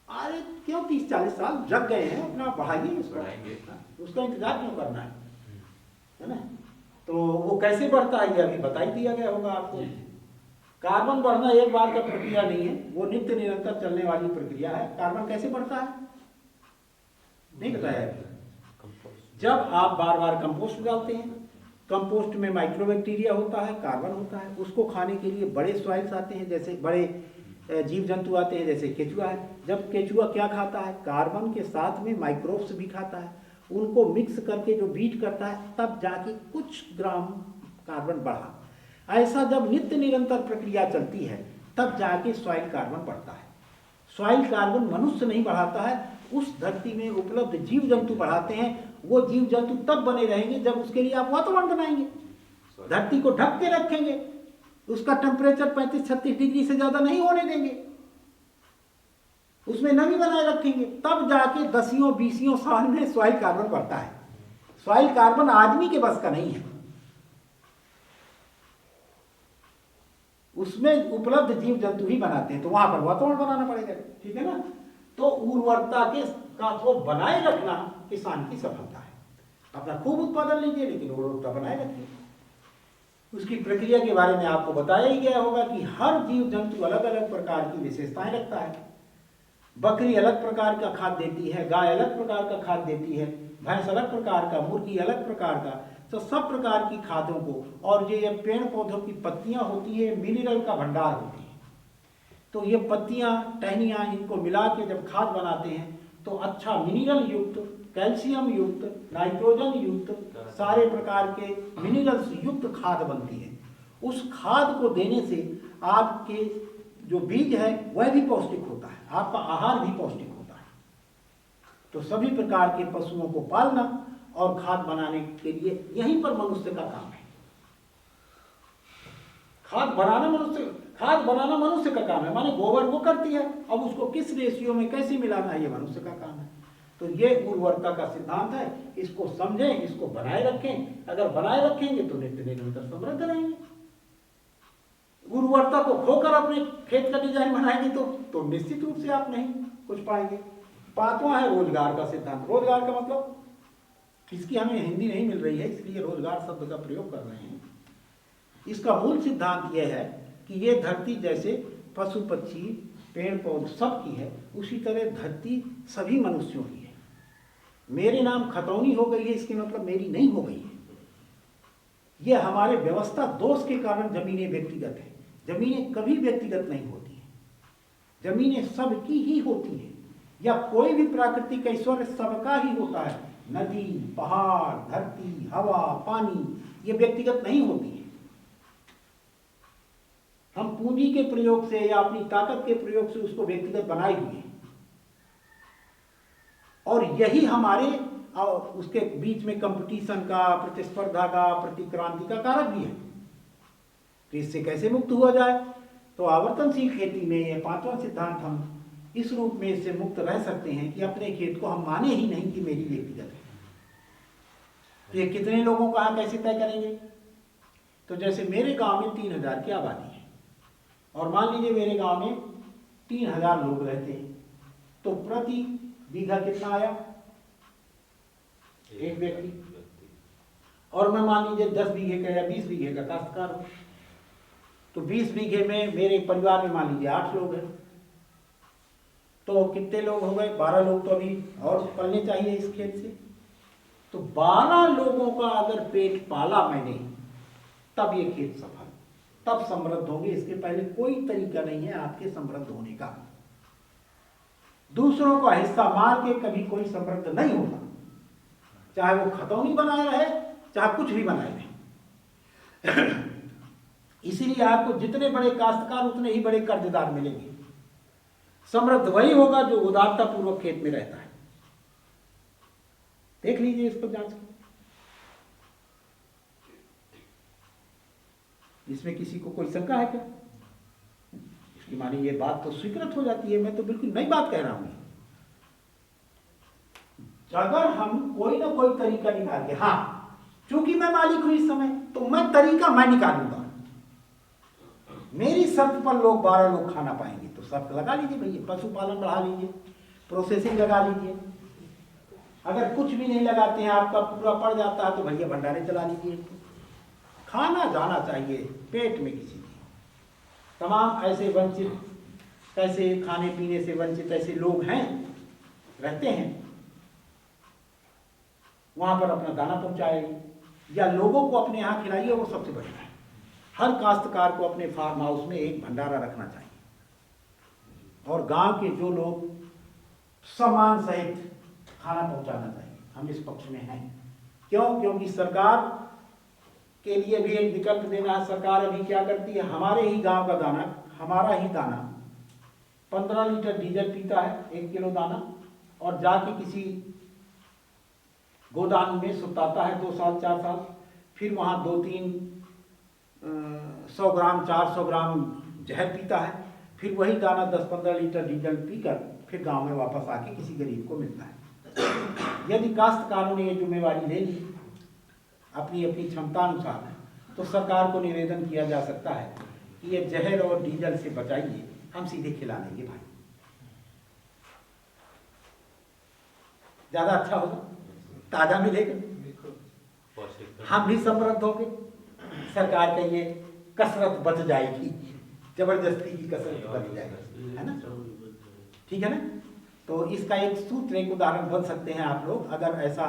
अरे क्यों 30-40 साल जग गए हैं, अपना बढ़ाइए इसको, बढ़ाएंगे, उसका इंतजार क्यों करना है ना। तो वो कैसे बढ़ता है ये अभी बता ही दिया गया होगा आपको। कार्बन बढ़ना एक बार का प्रक्रिया नहीं है, वो नित्य निरंतर चलने वाली प्रक्रिया है। कार्बन कैसे बढ़ता है नहीं बताया। जब आप बार बार कंपोस्ट डालते हैं, कंपोस्ट में माइक्रोबैक्टीरिया होता है, कार्बन होता है, उसको खाने के लिए बड़े सॉइल्स आते हैं, जैसे बड़े जीव जंतु आते हैं, जैसे केचुआ है। जब केचुआ क्या खाता है? कार्बन के साथ में माइक्रोब्स भी खाता है, उनको मिक्स करके जो बीट करता है, तब जाके कुछ ग्राम कार्बन बढ़ा। ऐसा जब नित्य निरंतर प्रक्रिया चलती है तब जाके सॉइल कार्बन बढ़ता है। सॉइल कार्बन मनुष्य नहीं बढ़ाता है, उस धरती में उपलब्ध जीव जंतु बढ़ाते हैं। वो जीव जंतु तब बने रहेंगे जब उसके लिए आप वातावरण बनाएंगे, धरती को ढक के रखेंगे, उसका टेम्परेचर 35-36 डिग्री से ज्यादा नहीं होने देंगे, उसमें नमी बनाए रखेंगे, तब जाके 10-20 साल में सॉइल कार्बन बढ़ता है। सॉइल कार्बन आदमी के बस का नहीं है, उसमें उपलब्ध जीव जंतु ही बनाते हैं, तो वहां पर वातावरण बनाना पड़ेगा, ठीक है ना। तो उर्वरता को बनाए रखना किसान की सफलता है। अपना खूब उत्पादन लीजिए लेकिन उर्वरता बनाए रखिए। उसकी प्रक्रिया के बारे में आपको बताया ही गया होगा कि हर जीव जंतु अलग अलग प्रकार की विशेषताएं रखता है। बकरी अलग प्रकार का खाद्य देती है, गाय अलग प्रकार का खाद्य देती है, भैंस अलग प्रकार का, मुर्गी अलग प्रकार का। तो सब प्रकार की खाद्यों को, और ये पेड़ पौधों की पत्तियां होती है, मिनरल का भंडार होती है। तो ये पत्तियां, टहनियां, इनको मिला के जब खाद बनाते हैं तो अच्छा मिनरल युक्त, कैल्शियम युक्त, नाइट्रोजन युक्त, सारे प्रकार के मिनरल्स युक्त खाद बनती है। उस खाद को देने से आपके जो बीज है वह भी पौष्टिक होता है, आपका आहार भी पौष्टिक होता है। तो सभी प्रकार के पशुओं को पालना और खाद बनाने के लिए यहीं पर मनुष्य का काम है। खाद बनाना मनुष्य का काम है, माने गोबर वो करती है, अब उसको किस रेशियो में कैसे मिलाना है ये मनुष्य का काम है। तो ये उर्वरता का सिद्धांत है, इसको समझें, इसको बनाए रखें। अगर बनाए रखेंगे तो नित्य निरंतर समृद्ध रहेंगे। उर्वरता को खोकर अपने खेत का डिजाइन बनाएंगे तो निश्चित रूप से आप नहीं कुछ पाएंगे। पांचवा है रोजगार का सिद्धांत। रोजगार का मतलब, इसकी हमें हिंदी नहीं मिल रही है इसलिए रोजगार शब्द का प्रयोग कर रहे हैं। इसका मूल सिद्धांत यह है कि ये धरती जैसे पशु पक्षी पेड़ पौधे सबकी है, उसी तरह धरती सभी मनुष्यों की है। मेरे नाम खतौनी हो गई है इसके मतलब मेरी नहीं हो गई है। यह हमारे व्यवस्था दोष के कारण जमीनें व्यक्तिगत है। जमीनें कभी व्यक्तिगत नहीं होती हैं, जमीनें सबकी ही होती हैं, या कोई भी प्राकृतिक ऐश्वर्य सबका ही होता है। नदी, पहाड़, धरती, हवा, पानी, ये व्यक्तिगत नहीं होती है। हम पूंजी के प्रयोग से या अपनी ताकत के प्रयोग से उसको व्यक्तिगत बनाए हुए हैं, और यही हमारे उसके बीच में कंपटीशन का, प्रतिस्पर्धा का, प्रतिक्रांति का कारक भी है। तो इससे कैसे मुक्त हुआ जाए? तो आवर्तनशील खेती में यह पांचवा सिद्धांत हम इस रूप में इससे मुक्त रह सकते हैं कि अपने खेत को हम माने ही नहीं कि मेरी व्यक्तिगत है। तो ये कितने लोगों का कैसे तय करेंगे? तो जैसे मेरे गांव में 3000 की आबादी है, और मान लीजिए मेरे गांव में 3000 लोग रहते हैं, तो प्रति बीघा कितना आया? एक व्यक्ति। और मैं मान लीजिए 10 बीघे का या 20 बीघे का काश्तकार हूं, तो 20 बीघे में मेरे परिवार में मान लीजिए 8 लोग हैं, तो कितने लोग हो गए? 12 लोग तो अभी और पलने चाहिए इस खेत से। तो 12 लोगों का अगर पेट पाला मैंने, तब ये खेत सफल, तब समृद्ध होंगे। इसके पहले कोई तरीका नहीं है आपके समृद्ध होने का। दूसरों का हिस्सा मार के कभी कोई समृद्ध नहीं होगा, चाहे वो खतौनी बनाए रहे, चाहे कुछ भी बनाए रहे। इसीलिए आपको जितने बड़े काश्तकार उतने ही बड़े कर्जदार मिलेंगे। समृद्ध वही होगा जो उदारता पूर्वक खेत में रहता है। देख लीजिए इसको जांच के। इसमें किसी को कोई शंका है क्या? इसकी माने ये बात तो स्वीकृत हो जाती है। मैं तो बिल्कुल नई बात कह रहा हूं। अगर हम कोई ना कोई तरीका निकाल के, हाँ चूंकि मैं मालिक हूं इस समय, तो मैं तरीका मैं निकालूंगा। मेरी शर्त पर लोग 12 लोग खाना पाएंगे, तो शर्त लगा लीजिए भैया, पशुपालन बढ़ा लीजिए, प्रोसेसिंग लगा लीजिए। अगर कुछ भी नहीं लगाते हैं, आपका पूरा पड़ जाता है, तो भैया भंडारे चला लीजिए। खाना जाना चाहिए पेट में किसी के। तमाम ऐसे वंचित, ऐसे खाने पीने से वंचित ऐसे लोग हैं, रहते हैं, वहां पर अपना दाना पहुंचाइए या लोगों को अपने यहाँ खिलाइए, वो सबसे बढ़िया है। हर काश्तकार को अपने फार्म हाउस में एक भंडारा रखना चाहिए, और गांव के जो लोग सम्मान सहित खाना पहुंचाना चाहिए। हम इस पक्ष में हैं। क्यों? क्योंकि सरकार के लिए भी एक विकल्प देना है। सरकार अभी क्या करती है, हमारे ही गांव का दाना, हमारा ही दाना 15 लीटर डीजल पीता है 1 किलो दाना, और जाके किसी गोदाम में सुताता है 2 साल 4 साल, फिर वहाँ 2-3 100 ग्राम 400 ग्राम जहर पीता है, फिर वही दाना 10-15 लीटर डीजल पीकर फिर गांव में वापस आके किसी गरीब को मिलता है। यदि काश्तकारों ने ये जिम्मेवारी ले ली अपनी अपनी क्षमता अनुसार, तो सरकार को निवेदन किया जा सकता है कि ये जहर और डीजल से बचाइए, हम सीधे खिला देंगे भाई, ज्यादा अच्छा होगा, ताजा मिलेगा, हम भी समृद्ध होंगे, सरकार का ये कसरत बच जाएगी, जबरदस्ती की कसरत बच जाएगी, है ना? ठीक है ना? तो इसका एक सूत्र, एक उदाहरण बन सकते हैं आप लोग, अगर ऐसा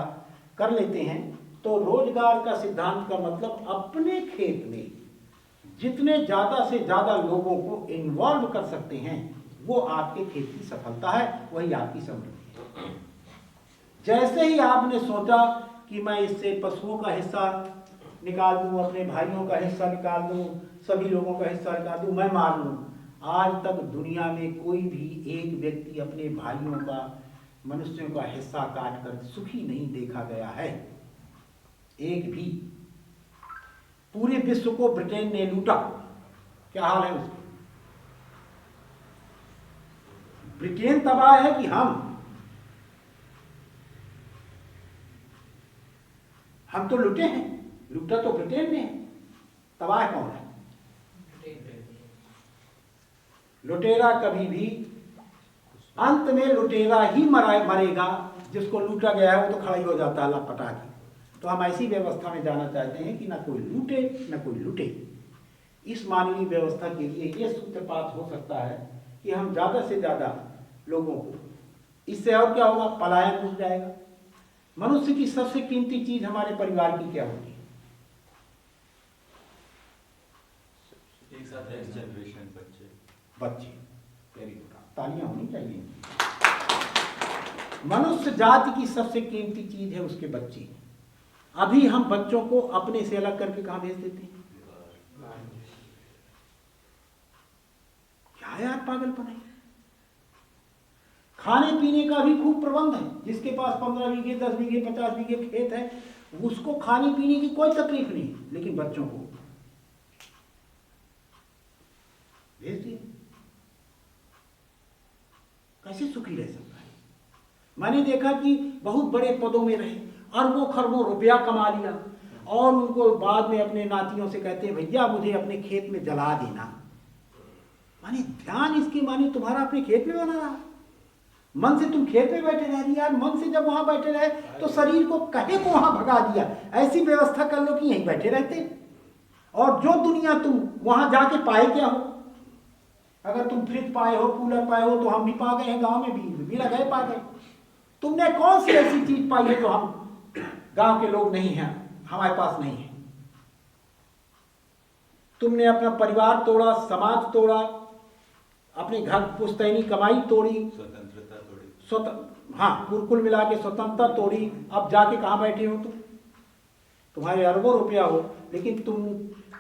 कर लेते हैं। तो रोजगार का सिद्धांत का मतलब अपने खेत में जितने ज्यादा से ज्यादा लोगों को इन्वॉल्व कर सकते हैं, वो आपके खेत की सफलता है, वही आपकी समृद्धि है। जैसे ही आपने सोचा कि मैं इससे पशुओं का हिस्सा निकाल दूं, अपने भाइयों का हिस्सा निकाल दूं, सभी लोगों का हिस्सा निकाल दूं, मैं मार लूं। आज तक दुनिया में कोई भी एक व्यक्ति अपने भाइयों का, मनुष्यों का हिस्सा काट कर सुखी नहीं देखा गया है, एक भी। पूरे विश्व को ब्रिटेन ने लूटा, क्या हाल है उसका? ब्रिटेन तबाह है कि हम तो लुटे हैं, लूटा तो ब्रिटेन ने है, तबाह कौन है? लुटेरा कभी भी अंत में लुटेरा ही मरेगा, जिसको लूटा गया है वो तो खड़ा ही हो जाता है लपटा के। तो हम ऐसी व्यवस्था में जाना चाहते हैं कि ना कोई लूटे ना कोई लूटे। इस मानवीय व्यवस्था के लिए ये सूत्रपात हो सकता है कि हम ज़्यादा से ज़्यादा लोगों को, इससे और क्या होगा, पलायन रुक जाएगा। मनुष्य की सबसे कीमती चीज हमारे परिवार की क्या होगी? एक साथ नेक्स्ट जनरेशन बच्चे। वेरी गुड, तालियां होनी चाहिए। मनुष्य जाति की सबसे कीमती चीज है उसके बच्चे। अभी हम बच्चों को अपने से अलग करके कहां भेज देते हैं? क्या यार पागलपन है। खाने पीने का भी खूब प्रबंध है, जिसके पास 15 बीघे 10 बीघे 50 बीघे खेत है उसको खाने पीने की कोई तकलीफ नहीं, लेकिन बच्चों को भेज दिए। कैसे सुखी रह सकता है? मैंने देखा कि बहुत बड़े पदों में रहे, अरबों खरबों रुपया कमा लिया, और उनको बाद में अपने नातियों से कहते हैं भैया मुझे अपने खेत में जला देना। माने ध्यान इसकी, माने तुम्हारा अपने खेत में बना रहा, मन से तुम खेत में बैठे रह रही यार। मन से जब वहां बैठे रहे तो शरीर को कहे को वहां भगा दिया। ऐसी व्यवस्था कर लो कि यहीं बैठे रहते, और जो दुनिया तुम वहां जाके पाए क्या हो। अगर तुम फ्रिज पाए हो, कूलर पाए हो, तो हम भी पा गए हैं, गांव में भी बिना गए पा गए। तुमने कौन सी ऐसी चीज पाई है जो हम गांव के लोग नहीं हैं, हमारे पास नहीं है? तुमने अपना परिवार तोड़ा, समाज तोड़ा, अपने घर पुश्तैनी कमाई तोड़ी, स्वतंत्रता तोड़ी, हाँ कुल मिला के स्वतंत्रता तोड़ी। अब जाके कहां बैठे हो तुम? तुम्हारे अरबों रुपया हो, लेकिन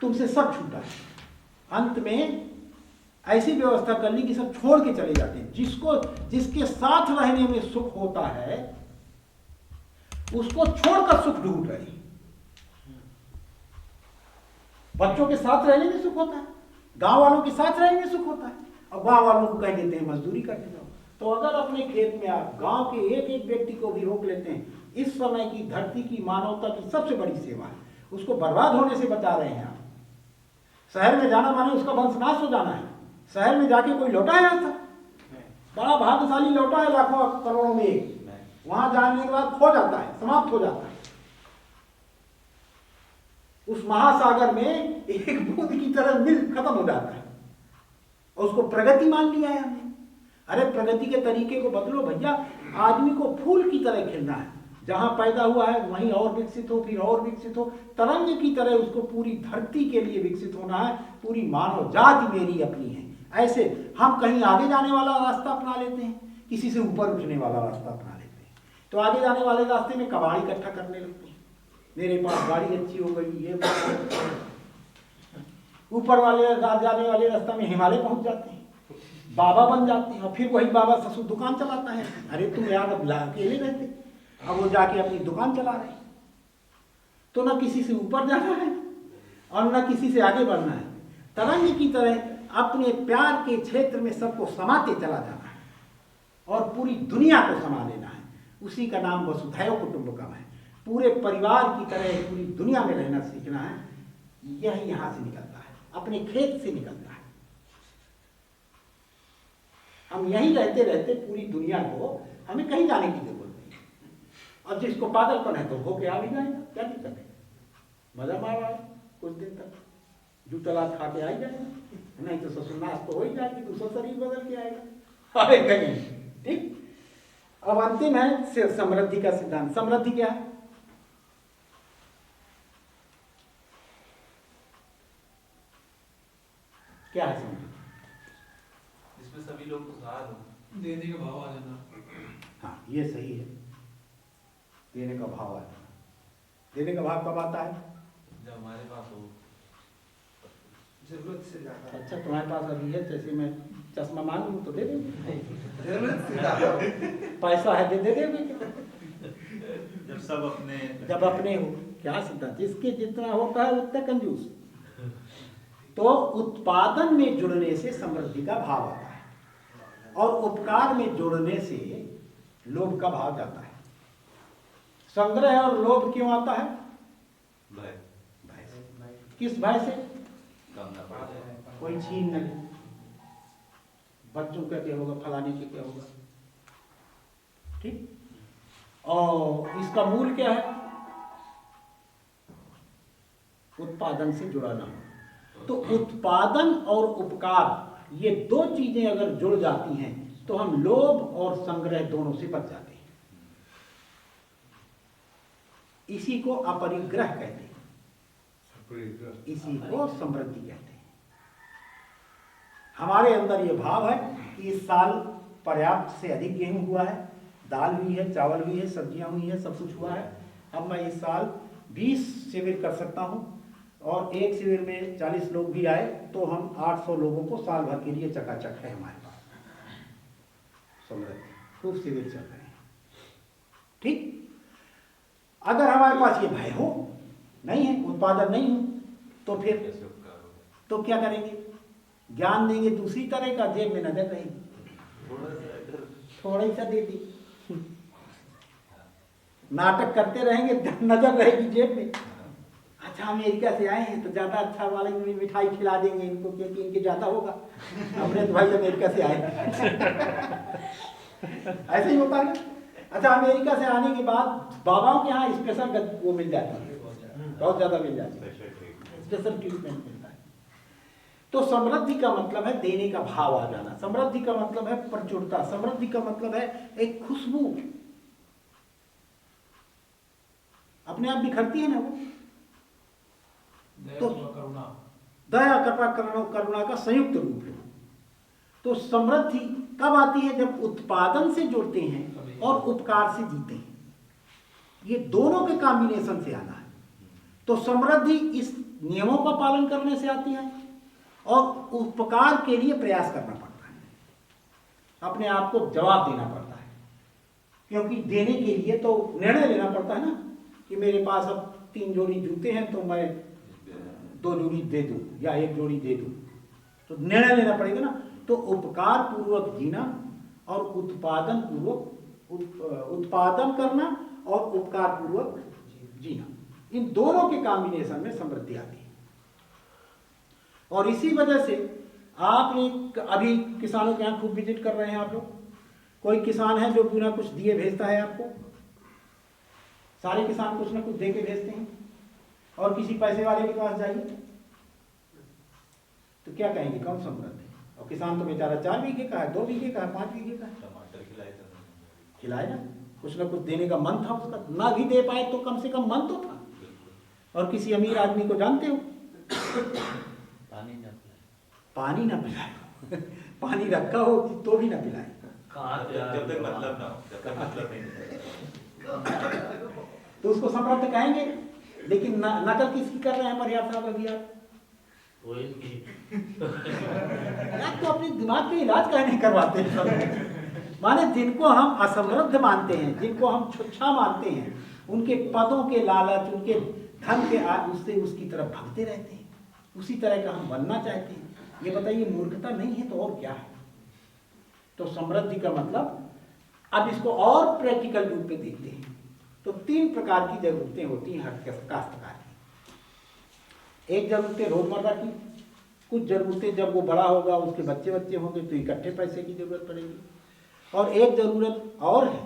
तुमसे सब छूटा है। अंत में ऐसी व्यवस्था कर ली कि सब छोड़ के चले जाते हैं। जिसके साथ रहने में सुख होता है उसको छोड़कर सुख ढूंढ रहे हैं। बच्चों के साथ रहने में सुख होता है, गांव वालों के साथ रहने में सुख होता है, और गांव वालों को कह देते हैं मजदूरी करके जाओ। तो अगर अपने खेत में आप गांव के एक एक व्यक्ति को भी रोक लेते हैं, इस समय की धरती की मानवता की सबसे बड़ी सेवा है, उसको बर्बाद होने से बचा रहे हैं आप। शहर में जाना माने उसका वंशनाश हो जाना है। शहर में जाके कोई लौटा है आज तक? बड़ा भाग्यशाली लौटा है, लाखों करोड़ों में एक। वहां जाने के बाद खो जाता है, समाप्त हो जाता है। उस महासागर में एक बूंद की तरह मिल खत्म हो जाता है, और उसको प्रगति मान लिया है हमने। अरे प्रगति के तरीके को बदलो भैया। आदमी को फूल की तरह खिलना है, जहां पैदा हुआ है वहीं और विकसित हो, फिर और विकसित हो। तरंग की तरह उसको पूरी धरती के लिए विकसित होना है। पूरी मानव जाति मेरी अपनी है। ऐसे हम कहीं आगे जाने वाला रास्ता अपना लेते हैं, किसी से ऊपर उठने वाला रास्ता अपना लेते हैं। तो आगे जाने वाले रास्ते में कबाड़ इकट्ठा करने लगते हैं। मेरे पास गाड़ी अच्छी हो गई, ये ऊपर वाले जाने वाले रास्ते में हिमालय पहुंच जाते हैं, बाबा बन जाते हैं, और फिर वही बाबा ससुर दुकान चलाता है। अरे तुम यार अब अकेले रहते, अब वो जाके अपनी दुकान चला रहे। तो ना किसी से ऊपर जाना है और ना किसी से आगे बढ़ना है। तरंग की तरह अपने प्यार के क्षेत्र में सबको समाते चला जाना है, और पूरी दुनिया को समा लेना है। उसी का नाम वसुधैव कुटुंबकम है। पूरे परिवार की तरह पूरी दुनिया में रहना सीखना है। यह यहां से निकलता है, अपने खेत से निकलता है। हम यहीं रहते रहते पूरी दुनिया को, हमें कहीं जाने की जरूरत नहीं। अब जिसको पागलपन है तो होके आ भी जाएगा, क्या दिक्कत है? मजा मार रहा है कुछ दिन तक, जूतला खा के आ ही जाएगा, नहीं तो ससुरनाश तो हो ही जाएगी, दूसरा शरीर बदल के आएगा। अरे कहीं ठीक। अब अंतिम है समृद्धि का सिद्धांत। समृद्धि क्या है? क्या है समृद्धि? जिसमें सभी लोग खुशहाल हो, देने का भाव आ जाना। हाँ ये सही है, देने का भाव आ जाना। देने का भाव कब आता है? जब हमारे पास हो जरूरत से ज्यादा। अच्छा तुम्हारे पास अभी है, जैसे मैं चश्मा मांगू तो दे दे, जरूरत से ज्यादा। पैसा है दे दे जब सब अपने जब अपने हो। क्या सिद्धांत, जिसके जितना होता है उतना कंजूस। तो उत्पादन में जुड़ने से समृद्धि का भाव आता है, और उपकार में जुड़ने से लोभ का भाव जाता है। संग्रह और लोभ क्यों आता है? भय भय से। किस भय से? कम ना पड़ जाए। कोई छीन न ले, बच्चों का क्या होगा, फलाने के क्या होगा। ठीक। और इसका मूल क्या है? उत्पादन से जुड़ा ना हो। तो उत्पादन और उपकार, ये दो चीजें अगर जुड़ जाती हैं तो हम लोभ और संग्रह दोनों से बच जाते हैं। इसी को अपरिग्रह कहते हैं, इसी को समृद्धि कहते हैं। हमारे अंदर ये भाव है कि इस साल पर्याप्त से अधिक गेहूं हुआ है, दाल भी है, चावल भी है, सब्जियां हुई है, सब कुछ हुआ है। अब मैं इस साल 20 शिविर कर सकता हूं, और एक शिविर में 40 लोग भी आए तो हम 800 लोगों को साल भर के लिए चकाचक है हमारे पास। समृद्धि, खूब शिविर चल रहे हैं। ठीक। अगर हमारे पास ये भय हो, नहीं है, उत्पादन नहीं हो, तो फिर कैसे उपकार होगा? तो क्या करेंगे? ज्ञान देंगे दूसरी तरह का, जेब में नजर रहेगी, थोड़ा सा इधर थोड़ा सा दे दी, नाटक करते रहेंगे, नजर रहेगी जेब में। अच्छा अमेरिका से आए हैं तो ज्यादा अच्छा वाले मिठाई खिला देंगे इनको, क्योंकि इनके ज्यादा होगा, अपने तो भाई अमेरिका से आए। ऐसे ही होता है। अच्छा अमेरिका से आने के बाद बाबाओं के यहाँ स्पेशल वो मिल जाती है, बहुत ज्यादा मिल जाती है, स्पेशल ट्रीटमेंट। स्पेशल ट्रीटमेंट मिलता है। तो समृद्धि का मतलब है देने का भाव आ जाना, समृद्धि का मतलब है प्रचुरता, समृद्धि का मतलब है एक खुशबू अपने आप बिखरती है ना वो। तो दया कृपा करुणा का संयुक्त रूप है। तो समृद्धि कब आती है? जब उत्पादन से जुड़ते हैं और उपकार से जीते हैं, ये दोनों के कॉम्बिनेशन से आना है। तो समृद्धि इस नियमों का पालन करने से आती है, और उपकार के लिए प्रयास करना पड़ता है, अपने आप को जवाब देना पड़ता है, क्योंकि देने के लिए तो निर्णय लेना पड़ता है ना, कि मेरे पास अब 3 जोड़ी जूते हैं तो मैं 2 जोड़ी दे दूं या 1 जोड़ी दे दूं, तो निर्णय लेना पड़ेगा ना। तो उपकार पूर्वक जीना और उत्पादन करना और उपकार पूर्वक जीना, इन दोनों के कॉम्बिनेशन में समृद्धि आती है। और इसी वजह से आपने अभी किसानों के यहाँ खूब विजिट कर रहे हैं आप लोग। कोई किसान है जो बिना कुछ दिए भेजता है आपको? सारे किसान कुछ ना कुछ दे के भेजते हैं। और किसी पैसे वाले के पास जाइए तो क्या कहेंगे, कौन समृद्ध है? और किसान तो बेचारा 4 बीघे का है, 2 बीघे का है, 5 बीघे का है, टमाटर खिलाए तो खिलाए ना, कुछ ना कुछ देने का मन था उसका, ना भी दे पाए तो कम से कम मन तो था। और किसी अमीर आदमी को जानते हो, पानी ना पिलाए पानी रखा हो तो भी ना पिलाए, जब तक मतलब ना हो, जब तक मतलब नहीं। तो उसको समृद्ध कहेंगे। लेकिन नकल किसकी कर रहे हैं मर्यादा साहब अभी आप? यार तो अपने दिमाग के इलाज काहे नहीं करवाते हैं? माने जिनको हम असमृद्ध मानते हैं, जिनको हम छुच्छा मानते हैं, उनके पदों के लालच, उनके धन के उससे उसकी तरफ भागते रहते हैं, उसी तरह का हम बनना चाहते हैं। ये बताइए मूर्खता नहीं है तो और क्या है? तो समृद्धि का मतलब, अब इसको और प्रैक्टिकल रूप में देखते हैं तो 3 प्रकार की जरूरतें होती हैं हर काश्तकार की। एक जरूरतें रोजमर्रा की, कुछ जरूरतें जब वो बड़ा होगा, उसके बच्चे होंगे तो इकट्ठे पैसे की जरूरत पड़ेगी, और एक जरूरत और है,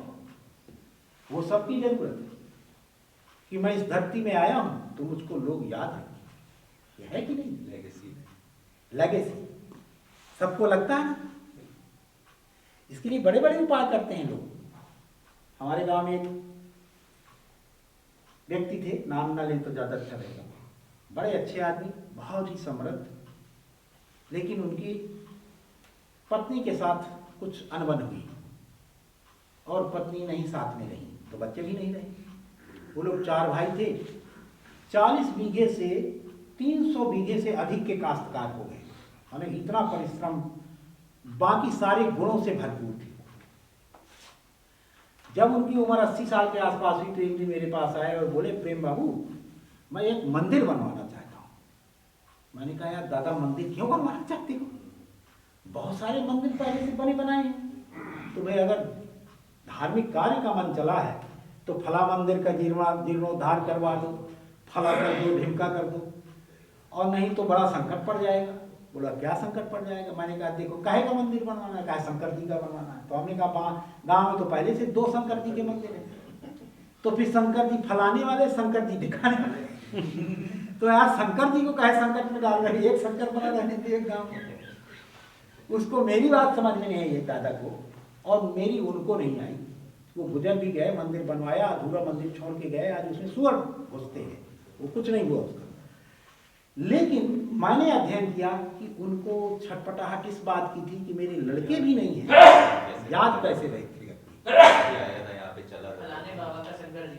वो सबकी जरूरत है कि मैं इस धरती में आया हूं तो मुझको लोग याद रखें। ये है कि नहीं? लेगेसी सबको लगता है ना। इसके लिए बड़े बड़े उपाय करते हैं लोग। हमारे गांव में एक व्यक्ति थे, नाम ना लें तो ज्यादा अच्छा रहेगा, बड़े अच्छे आदमी, बहुत ही समृद्ध, लेकिन उनकी पत्नी के साथ कुछ अनबन हुई और पत्नी नहीं साथ में रही तो बच्चे भी नहीं रहे। वो लोग 4 भाई थे 40 बीघे से 300 बीघे से अधिक के काश्तकार हो गए। हमें इतना परिश्रम, बाकी सारे गुणों से भरपूर थे। जब उनकी उम्र 80 साल के आसपास हुई तो एक दिन मेरे पास आए और बोले, प्रेम बाबू मैं एक मंदिर बनवाना चाहता हूँ। मैंने कहा, यार दादा मंदिर क्यों बनवाना चाहते हो? बहुत सारे मंदिर पहले से बने बनाए हैं। तो भाई अगर धार्मिक कार्य का मन चला है तो फला मंदिर का जीर्णोद्धार करवा दो, फला कर दो, ढिमका कर दो, और नहीं तो बड़ा संकट पड़ जाएगा। बोला, क्या संकट पड़ जाएगा? मैंने कहा, देखो काहे का मंदिर बनवाना है? कहा शंकर जी का बनवाना है। तो हमने कहा, गांव में तो पहले से 2 शंकर जी के मंदिर हैं, तो फिर शंकर जी फलाने वाले, शंकर जी दिखाने वाले तो यार शंकर जी को कहे संकट में डाल रहे, एक शंकर बना रहने थे एक गाँव में। उसको मेरी बात समझ में नहीं आई है दादा को, और मेरी उनको नहीं आई। वो गुजर भी गए, मंदिर बनवाया, अधूरा मंदिर छोड़ के गए, आज उसमें सुअर घुसते हैं, वो कुछ नहीं हुआ उसका। लेकिन मैंने अध्ययन किया कि उनको छटपटाहट इस बात की थी कि मेरे लड़के भी नहीं हैं, याद कैसे रहेगी?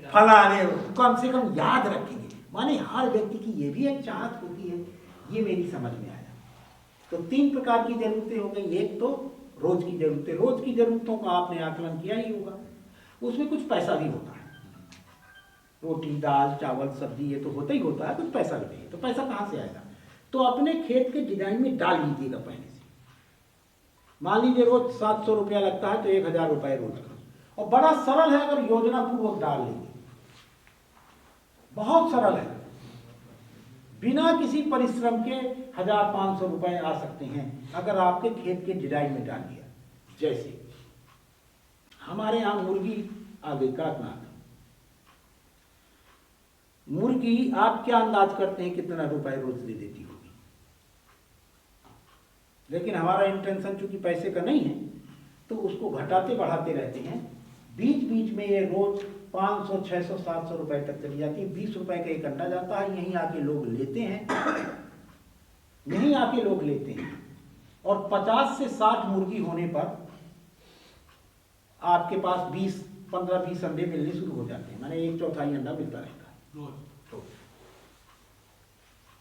फलाने, कम से कम याद रखेंगे। माने हर व्यक्ति की ये भी एक चाहत होती है, ये मेरी समझ में आया। तो 3 प्रकार की जरूरतें हो गई। एक तो रोज की जरूरतें, रोज की जरूरतों का आपने आकलन किया ही होगा, उसमें कुछ पैसा भी होता है। रोटी, दाल, चावल, सब्जी, ये तो होता ही होता है, कुछ पैसा भी चाहिए। तो पैसा कहाँ से आएगा? तो अपने खेत के डिजाइन में डाल लीजिएगा पहले से। मान लीजिए रोज 700 रुपया लगता है तो 1000 रुपये रोज का, और बड़ा सरल है अगर योजना पूर्वक डाल लेंगे, बहुत सरल है। बिना किसी परिश्रम के 1500 रुपये आ सकते हैं अगर आपके खेत के डिजाइन में डाल दिया। जैसे हमारे यहाँ मुर्गी आ गई कड़कनाथ, मुर्गी आप क्या अंदाज करते हैं कितना रुपए रोज दे देती होगी? लेकिन हमारा इंटेंशन चूंकि पैसे का नहीं है तो उसको घटाते बढ़ाते रहते हैं। बीच बीच में ये रोज 500, 600, 700 रुपए तक चली जाती है। 20 रुपए का एक अंडा जाता है, यहीं आके लोग लेते हैं, यहीं आके लोग लेते हैं। और 50 से 60 मुर्गी होने पर आपके पास 15-20 अंडे मिलने शुरू हो जाते हैं, माने 1/4 अंडा मिलता रहता है।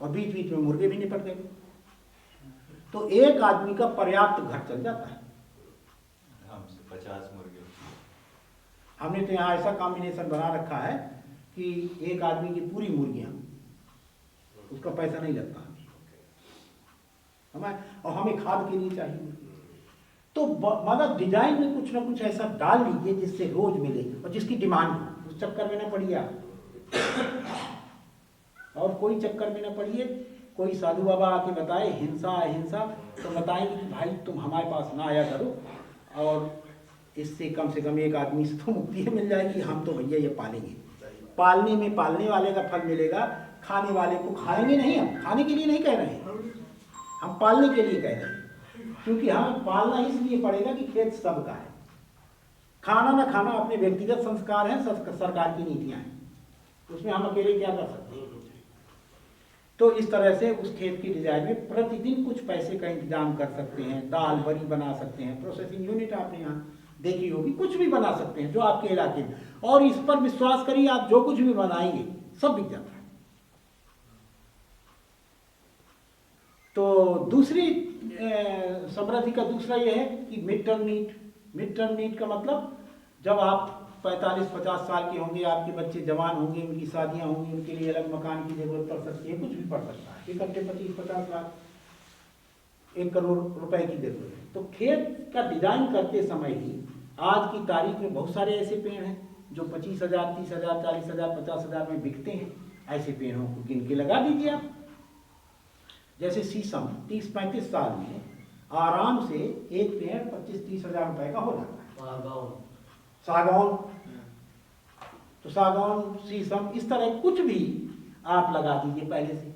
और बीच बीच में मुर्गे भी निपट गए, तो एक आदमी का पर्याप्त घर चल जाता है। 50 मुर्गे। हमने तो यहाँ ऐसा कॉम्बिनेशन बना रखा है कि एक आदमी की पूरी मुर्गियां, उसका पैसा नहीं लगता हमें, और हमें खाद के लिए चाहिए। तो मतलब डिजाइन में कुछ ना कुछ ऐसा डाल लीजिए जिससे रोज मिले और जिसकी डिमांड हो। उस चक्कर में ना पड़िए आप, और कोई चक्कर में ना पड़िए। कोई साधु बाबा आके बताए हिंसा अहिंसा, तो बताएंगे कि भाई तुम हमारे पास ना आया करो, और इससे कम से कम एक आदमी से तो मुक्ति मिल जाएगी। हम तो भैया ये पालेंगे, पालने में पालने वाले का फल मिलेगा, खाने वाले को खाएंगे नहीं। हम खाने के लिए नहीं कह रहे हैं, हम पालने के लिए कह रहे हैं, क्योंकि हमें पालना इसलिए पड़ेगा कि खेत सबका है। खाना ना खाना अपने व्यक्तिगत संस्कार हैं, सरकार की नीतियां हैं, उसमें हम अकेले क्या कर सकते हैं। तो इस तरह से उस खेत की डिजाइन में प्रतिदिन कुछ पैसे का इंतजाम कर सकते हैं। दाल बड़ी बना सकते हैं, प्रोसेसिंग यूनिट आपने यहाँ देखी होगी, कुछ भी बना सकते हैं जो आपके इलाके में। और इस पर विश्वास करिए, आप जो कुछ भी बनाएंगे सब बिक जाता है। तो दूसरी समृद्धि का दूसरा यह है कि mid term need. Mid term need का मतलब जब आप 45-50 साल के होंगे, आपके बच्चे जवान होंगे, उनकी शादियां होंगी, उनके लिए अलग मकान की जरूरत पड़ सकती है, कुछ भी पड़ सकता है। इकट्ठे 25-50 लाख, 1 करोड़ रुपए की जरूरत है। तो खेत का डिजाइन करते समय ही आज की तारीख में बहुत सारे ऐसे पेड़ हैं जो 25,000, 30,000, 40,000, 50,000 में बिकते हैं। ऐसे पेड़ों को गिन के लगा दीजिए आप। जैसे शीशम 30-35 साल में आराम से एक पेड़ 25-30 हजार रुपए का हो जाता है। सागौन, तो सागौन, शीशम, इस तरह कुछ भी आप लगा दीजिए पहले से,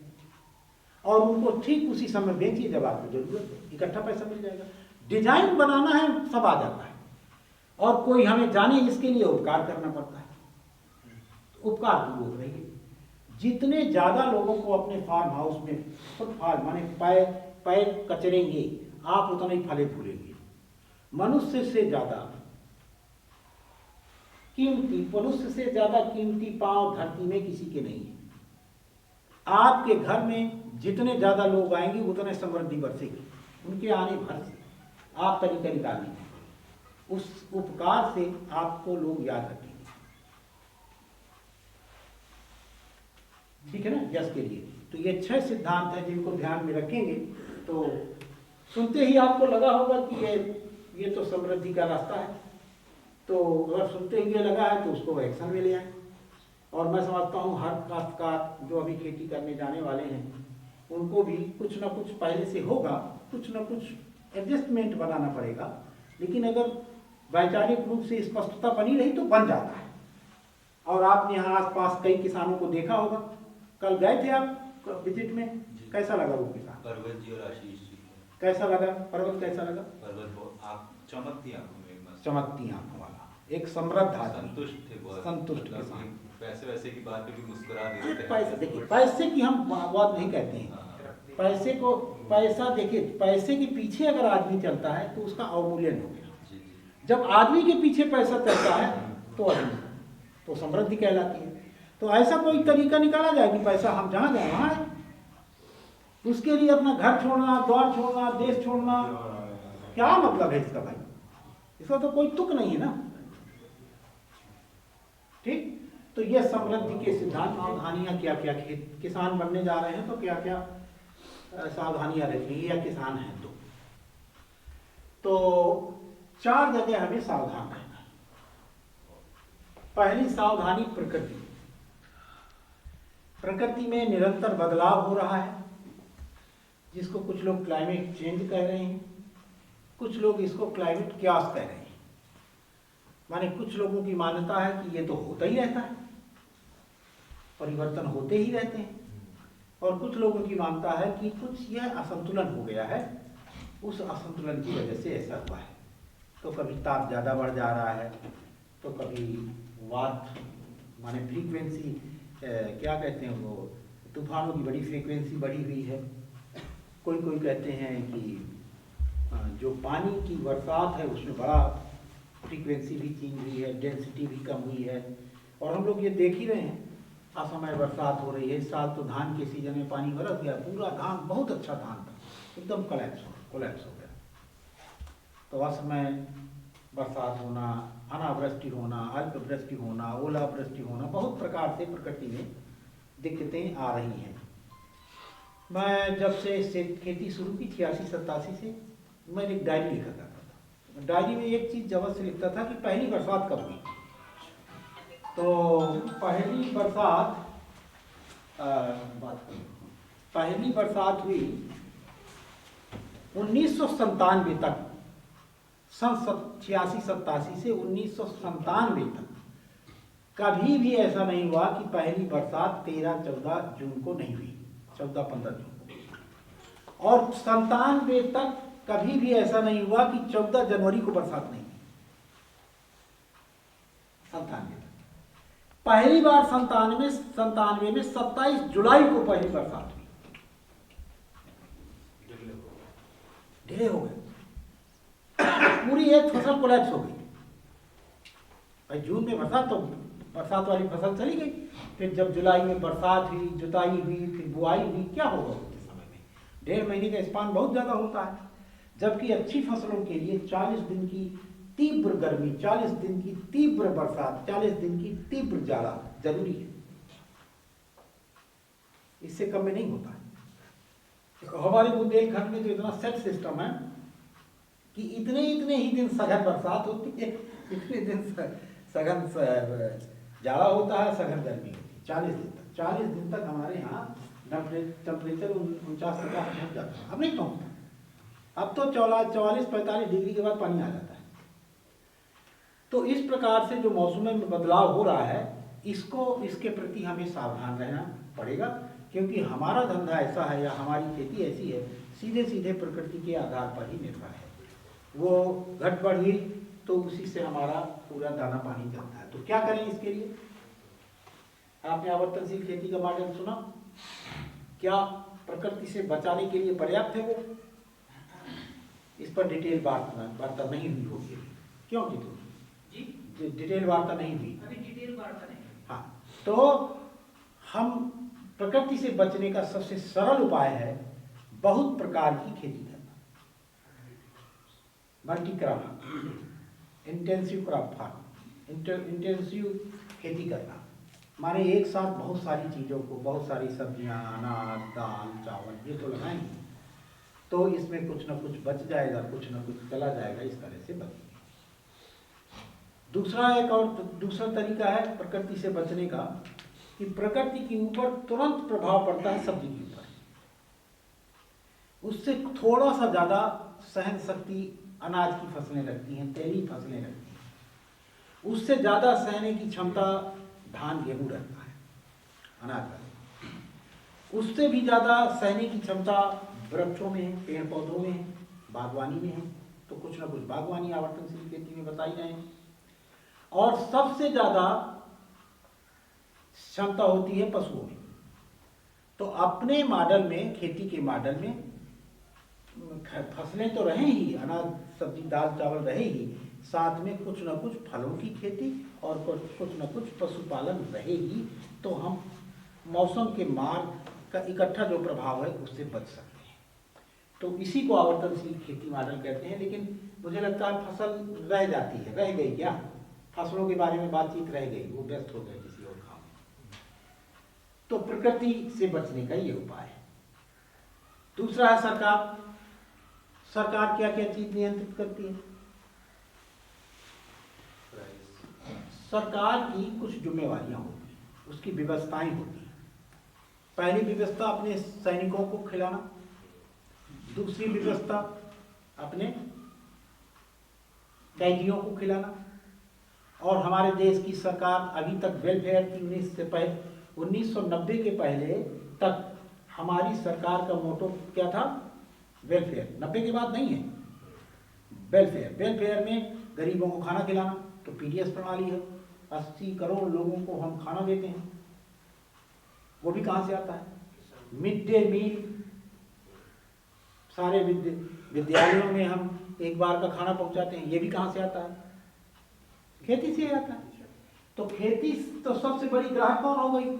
और उनको ठीक उसी समय बेचिए जब आपको जरूरत है, इकट्ठा पैसा मिल जाएगा। डिजाइन बनाना है, सब आ जाता है, और कोई हमें जाने इसके लिए उपकार करना पड़ता है। तो उपकार पूर्वक रहिए। जितने ज्यादा लोगों को अपने फार्म हाउस में फुटफार्म माने पैर कचरेंगे आप, उतना ही फले फूलेंगे। मनुष्य से ज्यादा कीमती, मनुष्य से ज्यादा कीमती पांव धरती में किसी के नहीं है। आपके घर में जितने ज़्यादा लोग आएंगे उतने समृद्धि बरसेगी। उनके आने भर से आप तरीका निकालिए, उस उपकार से आपको लोग याद रखेंगे। ठीक है ना, यश के लिए। तो ये 6 सिद्धांत हैं जिनको ध्यान में रखेंगे तो सुनते ही आपको लगा होगा कि ये तो समृद्धि का रास्ता है। तो अगर सुनते ही ये लगा है तो उसको एक्शन में ले आए। और मैं समझता हूँ हर काश्तकार जो अभी खेती करने जाने वाले हैं उनको भी कुछ ना कुछ पहले से होगा, कुछ ना कुछ एडजस्टमेंट बनाना पड़ेगा। लेकिन अगर वैचारिक रूप से स्पष्टता बनी रही तो बन जाता है। और आपने यहाँ आसपास कई किसानों को देखा होगा, कल गए थे आप विजिट में, कैसा लगा वो किसान? पर्वत जी और आशीष जी कैसा लगा? पर्वत कैसा लगा? पर्वत बहुत आप चमकती आंखों में, एक मस्त चमकती आंखों वाला, एक समृद्ध आदमी, संतुष्ट थे बहुत, संतुष्ट मतलब किसान। पैसे वैसे की बात पे भी मुस्कुरा देते थे। पैसे देखिए, पैसे की हम बात नहीं कहते हैं। पैसे को, पैसा देखिए, पैसे के पीछे अगर आदमी चलता है तो उसका अवमूल्यन हो गया। जी जी। जब आदमी के पीछे पैसा चलता है तो आदमी तो समृद्धि कहलाती है। तो ऐसा कोई तरीका निकाला जाए कि पैसा हम जहाँ जाए वहाँ है। उसके लिए अपना घर छोड़ना, द्वार छोड़ना, देश छोड़ना, क्या मतलब है इसका भाई? इसका तो कोई तुक नहीं है ना। ठीक, तो ये समृद्धि के सिद्धांत, सावधानियां क्या क्या, किसान बनने जा रहे हैं तो क्या क्या सावधानियां रखनी या किसान हैं तो 4 जगह हमें सावधान रहना है। पहली सावधानी प्रकृति। प्रकृति में निरंतर बदलाव हो रहा है, जिसको कुछ लोग क्लाइमेट चेंज कह रहे हैं, कुछ लोग इसको क्लाइमेट क्यास कह रहे हैं। माने कुछ लोगों की मान्यता है कि ये तो होता ही रहता है, परिवर्तन होते ही रहते हैं, और कुछ लोगों की मानता है कि कुछ यह असंतुलन हो गया है, उस असंतुलन की वजह से ऐसा हुआ है। तो कभी ताप ज़्यादा बढ़ जा रहा है, तो कभी वात माने फ्रीक्वेंसी क्या कहते हैं वो, तूफानों की बड़ी फ्रीक्वेंसी बढ़ी हुई है। कोई कोई कहते हैं कि जो पानी की बरसात है उसमें बड़ा फ्रीक्वेंसी भी चेंज हुई है, डेंसिटी भी कम हुई है। और हम लोग ये देख ही रहे हैं, असमय बरसात हो रही है। इस साल तो धान के सीजन में पानी बरस गया, पूरा धान, बहुत अच्छा धान था, एकदम कोलैप्स हो गया। तो असमय बरसात होना, अनावृष्टि होना, अल्पवृष्टि होना, ओलावृष्टि होना, बहुत प्रकार से प्रकृति में दिक्कतें आ रही हैं। मैं जब से खेती शुरू की 86-87 से, मैं एक डायरी लिखा करता था। डायरी में एक चीज़ अवश्य लिखता था कि पहली बरसात कब हुई। तो पहली बरसात हुई 1997 तक, सन 86-87 से 1997 तक कभी भी ऐसा नहीं हुआ कि पहली बरसात 13-14 जून को नहीं हुई, 14-15 जून को। और 97 तक कभी भी ऐसा नहीं हुआ कि 14 जनवरी को बरसात नहीं हुई। 97 तक पहली बार 97 में 27 जुलाई को पहली बरसात हुई। डिले हो गए, पूरी एक फसल कोलैप्स हो गई। भाई जून में बरसात, तो बरसात वाली फसल चली गई। फिर जब जुलाई में बरसात हुई, जुताई हुई, फिर बुआई हुई, क्या होगा उसके समय में? 1.5 महीने का स्पान बहुत ज़्यादा होता है। जबकि अच्छी फसलों के लिए 40 दिन की तीव्र गर्मी, 40 दिन की तीव्र बरसात, 40 दिन की तीव्र जाड़ा जरूरी है। इससे कम में नहीं होता है। हमारे बुंदेलखंड में जो इतना सेट सिस्टम है कि इतने ही दिन सघन बरसात होती है, इतने दिन सघन जाड़ा होता है, सघन गर्मी होती है। 40 दिन तक, 40 दिन तक हमारे यहाँ टेम्परेचर 49-50 पहुँच जाता है। अब नहीं पहुँचता, अब तो 44-45 डिग्री के बाद पानी आ जाता है। तो इस प्रकार से जो मौसम में बदलाव हो रहा है, इसके प्रति हमें सावधान रहना पड़ेगा, क्योंकि हमारा धंधा ऐसा है या हमारी खेती ऐसी है, सीधे प्रकृति के आधार पर ही निर्भर है। वो घट बढ़ हुई तो उसी से हमारा पूरा दाना पानी चलता है। तो क्या करें इसके लिए? आपने आवर्तनशील खेती का मॉडल सुना, क्या प्रकृति से बचाने के लिए पर्याप्त है वो? इस पर डिटेल वार्ता नहीं हुई होगी। क्यों जी? डिटेल वार्ता नहीं हुई। अभी डिटेल वार्ता नहीं। हाँ, तो हम प्रकृति से बचने का सबसे सरल उपाय है बहुत प्रकार की खेती करना, multi crop, intensive crop farm, intensive खेती करना, माने एक साथ बहुत सारी चीज़ों को, बहुत सारी सब्जियां, अनाज, दाल, चावल ये तो लगाएंगे, तो इसमें कुछ ना कुछ बच जाएगा, कुछ ना कुछ चला जाएगा, इस तरह से बचेंगे। दूसरा तरीका है प्रकृति से बचने का कि प्रकृति के ऊपर तुरंत प्रभाव पड़ता है सब्जी के ऊपर, उससे थोड़ा सा ज़्यादा सहन शक्ति अनाज की फसलें रखती हैं, तेली फसलें रखती हैं, उससे ज़्यादा सहने की क्षमता धान गेहूँ रखता है, अनाज का। उससे भी ज़्यादा सहने की क्षमता वृक्षों में है, पेड़ पौधों में है, बागवानी में है, तो कुछ ना कुछ बागवानी आवर्तनशील खेती में बताई जाए। और सबसे ज़्यादा क्षमता होती है पशुओं में। तो अपने मॉडल में, खेती के मॉडल में फसलें तो रहे ही, अनाज सब्जी दाल चावल रहे ही, साथ में कुछ ना कुछ फलों की खेती और कुछ ना कुछ पशुपालन रहे ही, तो हम मौसम के मार का इकट्ठा जो प्रभाव है उससे बच सकते हैं। तो इसी को आवर्तनशील खेती मॉडल कहते हैं। लेकिन मुझे लगता है फसल रह जाती है, रह गई क्या, फसलों के बारे में बातचीत रह गई, वो व्यस्त हो गए किसी और काम में। तो प्रकृति से बचने का ये उपाय है। दूसरा है सरकार। सरकार क्या क्या चीज नियंत्रित करती है? सरकार की कुछ जिम्मेवारियां होती हैं, उसकी व्यवस्थाएं होती हैं। पहली व्यवस्था अपने सैनिकों को खिलाना, दूसरी व्यवस्था अपने कैदियों को खिलाना। और हमारे देश की सरकार अभी तक वेलफेयर की 1990 के पहले तक हमारी सरकार का मोटो क्या था? वेलफेयर। 90 के बाद नहीं है, वेलफेयर। वेलफेयर में गरीबों को खाना खिलाना, तो पीडीएस प्रणाली है, 80 करोड़ लोगों को हम खाना देते हैं। वो भी कहाँ से आता है? मिड डे मील, सारे विद्यालयों में हम एक बार का खाना पहुंचाते हैं, ये भी कहाँ से आता है? खेती से आता है। तो खेती तो सबसे बड़ी ग्राहक कौन हो गई?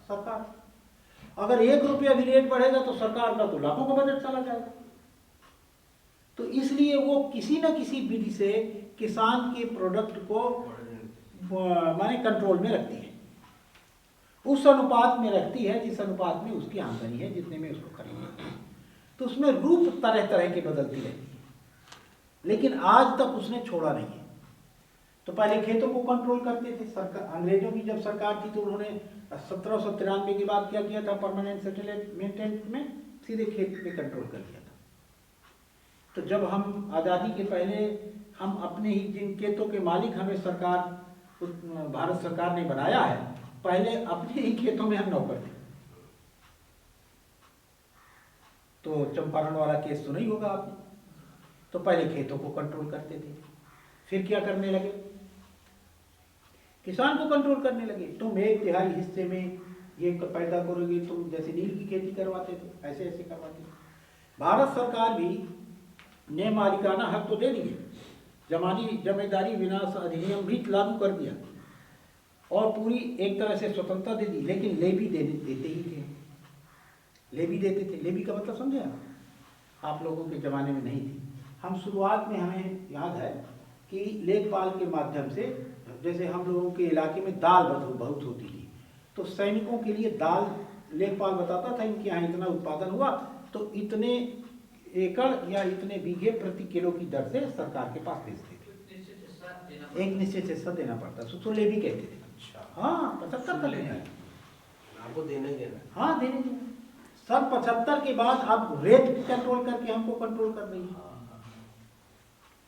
सरकार। अगर 1 रुपया भी रेट बढ़ेगा तो सरकार का तो लाखों का बजट चला जाएगा। तो इसलिए वो किसी न किसी विधि से किसान के प्रोडक्ट को माने कंट्रोल में रखती है, उस अनुपात में रखती है जिस अनुपात में उसकी आमदनी है, जितने में उसको खरीदना है। तो उसमें रूप तरह तरह के बदलती रहती है, लेकिन आज तक उसने छोड़ा नहीं है। तो पहले खेतों को कंट्रोल करते थे सरकार। अंग्रेजों की जब सरकार थी तो उन्होंने 1793 के बाद क्या किया था? परमानेंट सेटलमेंट में सीधे खेत पे कंट्रोल कर दिया था। तो जब हम आज़ादी के पहले हम अपने ही जिन खेतों के मालिक हमें सरकार, भारत सरकार ने बनाया है, पहले अपने ही खेतों में हम नौकर थे। तो चंपारण वाला केस सुना ही होगा आपने। तो पहले खेतों को कंट्रोल करते थे, फिर क्या करने लगे? किसान को कंट्रोल करने लगे। तुम 1/3 हिस्से में ये पैदा करोगे, तुम जैसे नील की खेती करवाते थे ऐसे ऐसे करवाते थे। भारत सरकार भी ने मालिकाना हक तो दे दिए, जमींदारी विनाश अधिनियम भी लागू कर दिया और पूरी एक तरह से स्वतंत्रता दे दी, लेकिन लेवी देते ही थे। लेवी देते थे। लेवी का मतलब समझे आप लोगों के ज़माने में नहीं थी। हम शुरुआत में, हमें याद है कि लेखपाल के माध्यम से, जैसे हम लोगों के इलाके में दाल बहुत होती थी, तो सैनिकों के लिए दाल लेखपाल बताता था इनके यहाँ इतना उत्पादन हुआ तो इतने एकड़ या इतने बीघे प्रति किलो की दर से सरकार के पास भेजते थे। एक निश्चित हिस्सा देना पड़ता, उसको लेवी कहते थे। हाँ, 75 का लेना है आपको, देने देना। हाँ, देने देना। सन 75 के बाद अब रेट कंट्रोल करके हमको कंट्रोल कर रही है।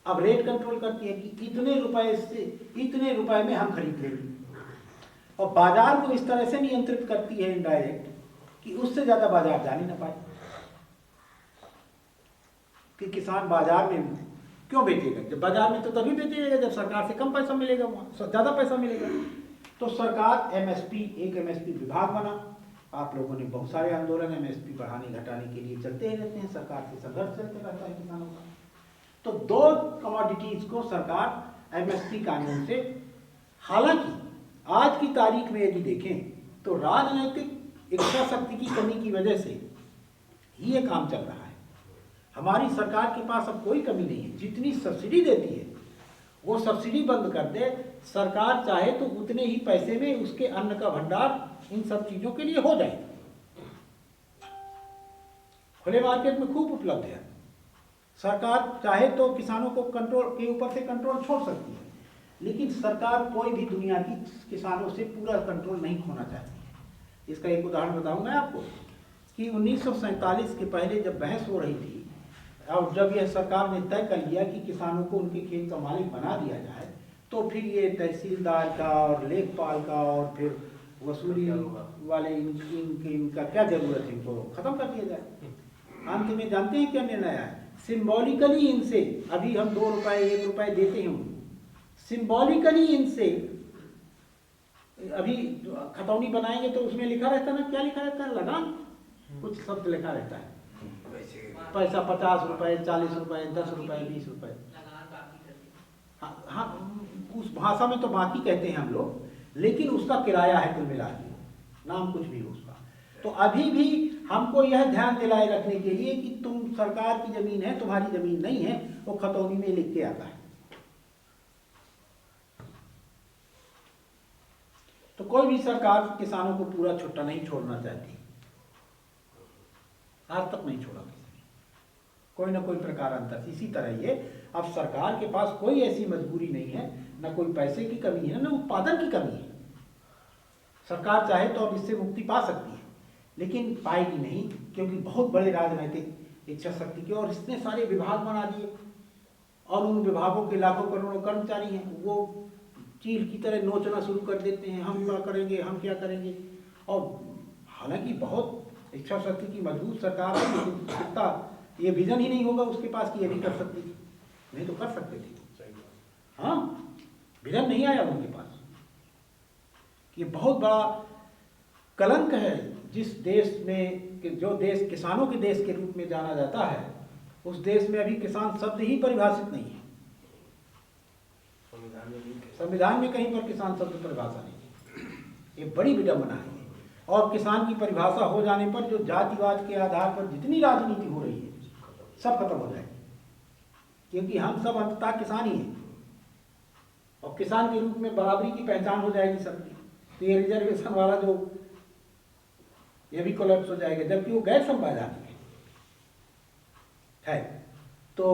अब रेट कंट्रोल करती है कि इतने रुपए से इतने रुपए में हम खरीद लेंगे, और बाजार को इस तरह से नियंत्रित करती है इनडायरेक्ट कि उससे ज्यादा बाजार जा नहीं ना पाए। कि किसान बाजार में क्यों बेचेगा? जब बाजार में तो तभी बेचेगा जब सरकार से कम पैसा मिलेगा, वहां ज्यादा पैसा मिलेगा। तो सरकार एमएसपी, एक एमएसपी विभाग बना। आप लोगों ने बहुत सारे आंदोलन एमएसपी बढ़ाने घटाने के लिए चलते ही रहते हैं, सरकार से संघर्ष चलते रहता है किसानों का। तो 2 कमोडिटीज को सरकार एमएसपी कानून से, हालांकि आज की तारीख में यदि देखें तो राजनीतिक इच्छा शक्ति की कमी की वजह से ही ये काम चल रहा है। हमारी सरकार के पास अब कोई कमी नहीं है, जितनी सब्सिडी देती है वो सब्सिडी बंद कर दे, सरकार चाहे तो उतने ही पैसे में उसके अन्न का भंडार इन सब चीजों के लिए हो जाए। खुले मार्केट में खूब उपलब्ध है। सरकार चाहे तो किसानों को कंट्रोल के ऊपर से कंट्रोल छोड़ सकती है, लेकिन सरकार कोई भी दुनिया की किसानों से पूरा कंट्रोल नहीं खोना चाहती है। इसका एक उदाहरण बताऊं मैं आपको कि 1947 के पहले जब बहस हो रही थी और जब यह सरकार ने तय कर लिया कि किसानों को उनके खेत का मालिक बना दिया जाए, तो फिर ये तहसीलदार का और लेखपाल का और फिर वसूली वाले इनका क्या जरूरत है, इनको खत्म कर दिया जाए। अंत में जानते हैं क्या निर्णय आया? सिंबॉलिकली इनसे, अभी हम 2 रुपए 1 रुपए देते हैं, सिंबॉलिकली इनसे अभी खतौनी बनाएंगे तो उसमें लिखा रहता है ना, क्या लिखा रहता है, लगान कुछ शब्द लिखा रहता है, पैसा 50 रुपए 40 रुपए 10 रुपए 20 रुपए, हाँ उस भाषा में तो बाकी कहते हैं हम लोग, लेकिन उसका किराया है कुल मिला के, नाम कुछ भी हो उसका। तो अभी भी हमको यह ध्यान दिलाए रखने के लिए कि तुम सरकार की जमीन है, तुम्हारी जमीन नहीं है, वो खतौनी में लिख के आता है। तो कोई भी सरकार किसानों को पूरा छुट्टा नहीं छोड़ना चाहती, आज तक नहीं छोड़ा किसी ने, कोई ना कोई प्रकार अंतर। इसी तरह ये अब सरकार के पास कोई ऐसी मजबूरी नहीं है, न कोई पैसे की कमी है, न उत्पादन की कमी है। सरकार चाहे तो अब इससे मुक्ति पा सकती है, लेकिन पाएगी नहीं, क्योंकि बहुत बड़े राजनीतिक इच्छा शक्ति के और इतने सारे विभाग बना दिए और उन विभागों के लाखों करोड़ों कर्मचारी हैं, वो चील की तरह नोचना शुरू कर देते हैं, हम क्या करेंगे, हम क्या करेंगे। और हालांकि बहुत इच्छा शक्ति की मजबूत सरकार है, लेकिन इतना ये विजन ही नहीं होगा उसके पास कि ये भी कर सकती थी, नहीं तो कर सकते थे। हाँ, विजन नहीं आया उनके पास। ये बहुत बड़ा कलंक है जिस देश में, जो देश किसानों के देश के रूप में जाना जाता है, उस देश में अभी किसान शब्द ही परिभाषित नहीं है। संविधान में कहीं पर किसान शब्द परिभाषा नहीं है। ये बड़ी विडंबना है। और किसान की परिभाषा हो जाने पर जो जातिवाद के आधार पर जितनी राजनीति हो रही है सब खत्म हो जाएगी, क्योंकि हम सब अंततः किसान ही हैं और किसान के रूप में बराबरी की पहचान हो जाएगी सबकी। तो ये रिजर्वेशन वाला जो ये भी कोलैप्स हो जाएगा, जबकि वो गैर संवैधानिक है। तो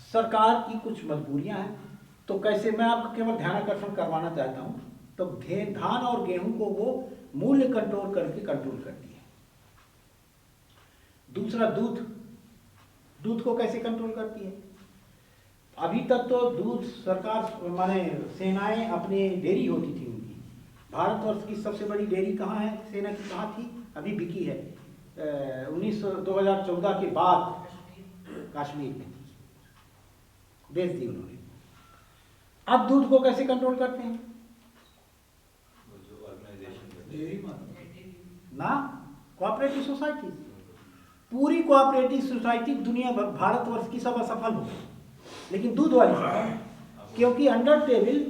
सरकार की कुछ मजबूरियां हैं, तो कैसे, मैं आपको केवल ध्यान आकर्षण करवाना चाहता हूं। तो धान और गेहूं को वो मूल्य कंट्रोल करके कंट्रोल करती है। दूसरा दूध को कैसे कंट्रोल करती है? अभी तक तो दूध सरकार माने सेनाएं अपने डेयरी होती थी उनकी। भारतवर्ष की सबसे बड़ी डेयरी कहाँ है, सेना की कहाँ थी? अभी बिकी है 2014 के बाद कश्मीर में बेच दी उन्होंने। अब दूध को कैसे कंट्रोल करते हैं? ना, कोऑपरेटिव सोसाइटी, पूरी कोऑपरेटिव सोसाइटी दुनिया भर भारतवर्ष की सब असफल हो गई, लेकिन दूध वाली सफल, क्योंकि अंडर टेबल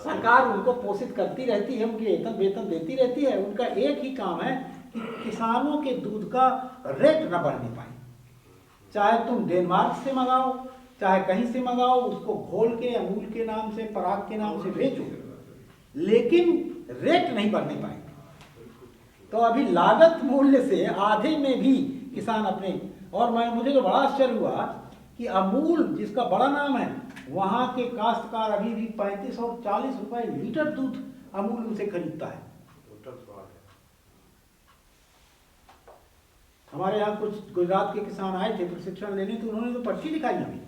सरकार उनको पोषित करती रहती है, उनके वेतन देती रहती है। उनका एक ही काम है कि किसानों के दूध का रेट न बढ़ने पाए। चाहे तुम डेनमार्क से मंगाओ, चाहे कहीं से मंगाओ, उसको घोल के अमूल के नाम से, पराग के नाम से बेचो, लेकिन रेट नहीं बढ़ने पाए। तो अभी लागत मूल्य से आधे में भी किसान अपने, और मुझे तो बड़ा आश्चर्य हुआ कि अमूल जिसका बड़ा नाम है, वहां के काश्तकार अभी भी 35 और 40 रुपए लीटर दूध अमूल उनसे खरीदता है। हमारे यहाँ कुछ गुजरात के किसान आए थे प्रशिक्षण लेने, तो उन्होंने तो पर्ची दिखाई हमें।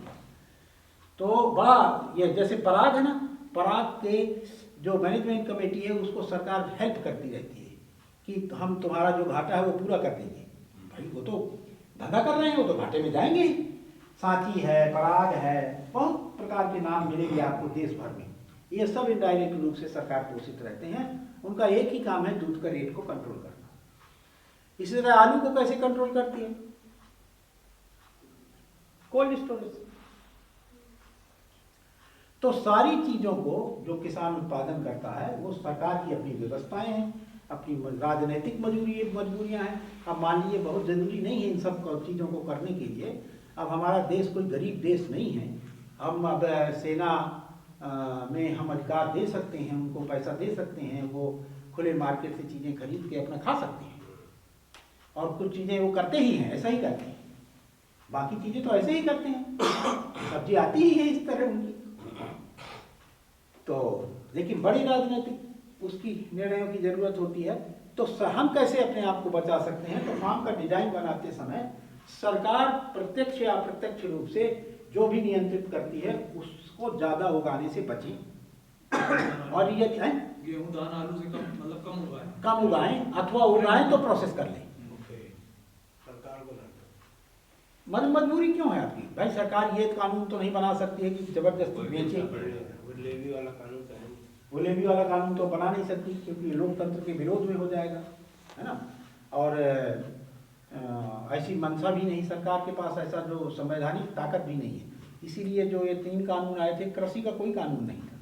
तो बड़ा ये जैसे पराग है ना, पराग के जो मैनेजमेंट कमेटी है उसको सरकार हेल्प करती रहती है कि हम तुम्हारा जो घाटा है वो पूरा कर देंगे। भाई वो तो धंधा कर रहे हैं, वो तो घाटे में जाएंगे ही। साथी है, पराग है, बहुत प्रकार के नाम मिलेंगे आपको देश भर में। ये सब इनडायरेक्ट रूप से सरकार पोषित रहते हैं। उनका एक ही काम है दूध का रेट को कंट्रोल करना। इसी तरह आलू को कैसे कंट्रोल करती है? Cold storage. तो सारी चीज़ों को जो किसान उत्पादन करता है वो सरकार की अपनी व्यवस्थाएं हैं, अपनी राजनीतिक मजबूरियां हैं। अब मान लीजिए बहुत ज़रूरी नहीं है इन सब चीज़ों को करने के लिए। अब हमारा देश कोई गरीब देश नहीं है, हम अब सेना में हम अधिकार दे सकते हैं, उनको पैसा दे सकते हैं, वो खुले मार्केट से चीज़ें खरीद के अपना खा सकते हैं, और कुछ चीज़ें वो करते ही हैं, ऐसा ही करते हैं। बाकी चीज़ें तो ऐसे ही करते हैं, सब्जी आती ही है इस तरह उनकी। तो लेकिन बड़ी राजनीतिक उसकी निर्णयों की ज़रूरत होती है। तो हम कैसे अपने आप को बचा सकते हैं? तो फार्म का डिजाइन बनाते समय सरकार प्रत्यक्ष या अप्रत्यक्ष रूप से जो भी नियंत्रित करती है उसको ज़्यादा उगाने से बचें। और ये गेहूं दाना आलू से कम कम उगाएं, अथवा उगाएं तो प्रोसेस कर लें। सरकार को मजबूरी क्यों है आपकी? भाई सरकार ये कानून तो नहीं बना सकती है कि जबरदस्ती बेचे। वो लेवी वाला कानून तो है, वो लेवी वाला कानून तो बना नहीं सकती, क्योंकि लोकतंत्र के विरोध में हो जाएगा, है ना। और ऐसी मंशा भी नहीं सरकार के पास, ऐसा जो संवैधानिक ताकत भी नहीं है। इसीलिए जो ये 3 कानून आए थे, कृषि का कोई कानून नहीं था,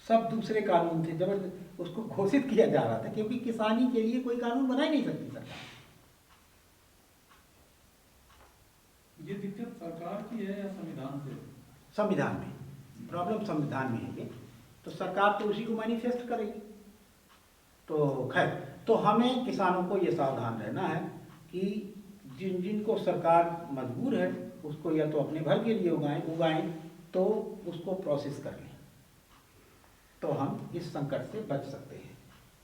सब दूसरे कानून थे, जबरदस्त उसको घोषित किया जा रहा था, क्योंकि किसानी के लिए कोई कानून बना ही नहीं सकती सरकार। ये दिक्कत सरकार की है या संविधान से? संविधान में प्रॉब्लम, संविधान में है ये, तो सरकार तो उसी को मैनिफेस्ट करेगी। तो खैर, तो हमें किसानों को ये सावधान रहना है कि जिनको सरकार मजबूर है उसको या तो अपने भर के लिए उगाएं तो उसको प्रोसेस कर लें, तो हम इस संकट से बच सकते हैं,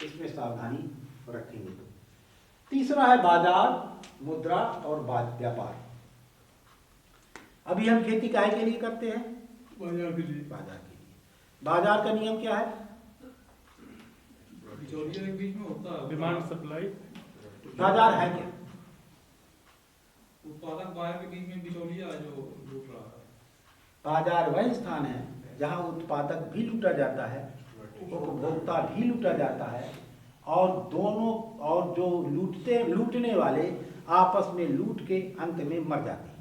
इसमें सावधानी रखेंगे। तो तीसरा है बाजार, मुद्रा और व्यापार। अभी हम खेती काहे के लिए करते हैं? बाजार के लिए। बाजार के लिए। बाजार का नियम क्या है? बिचौलियों के बीच में होता है डिमांड सप्लाई। बाजार है क्या? उत्पादक बायर के बीच में बिचौलिया है जो लूट रहा है। बाजार वह स्थान है जहां उत्पादक भी लूटा जाता है, उपभोक्ता भी लूटा जाता है, और दोनों, और जो लूटने वाले आपस में लूट के अंत में मर जाते हैं।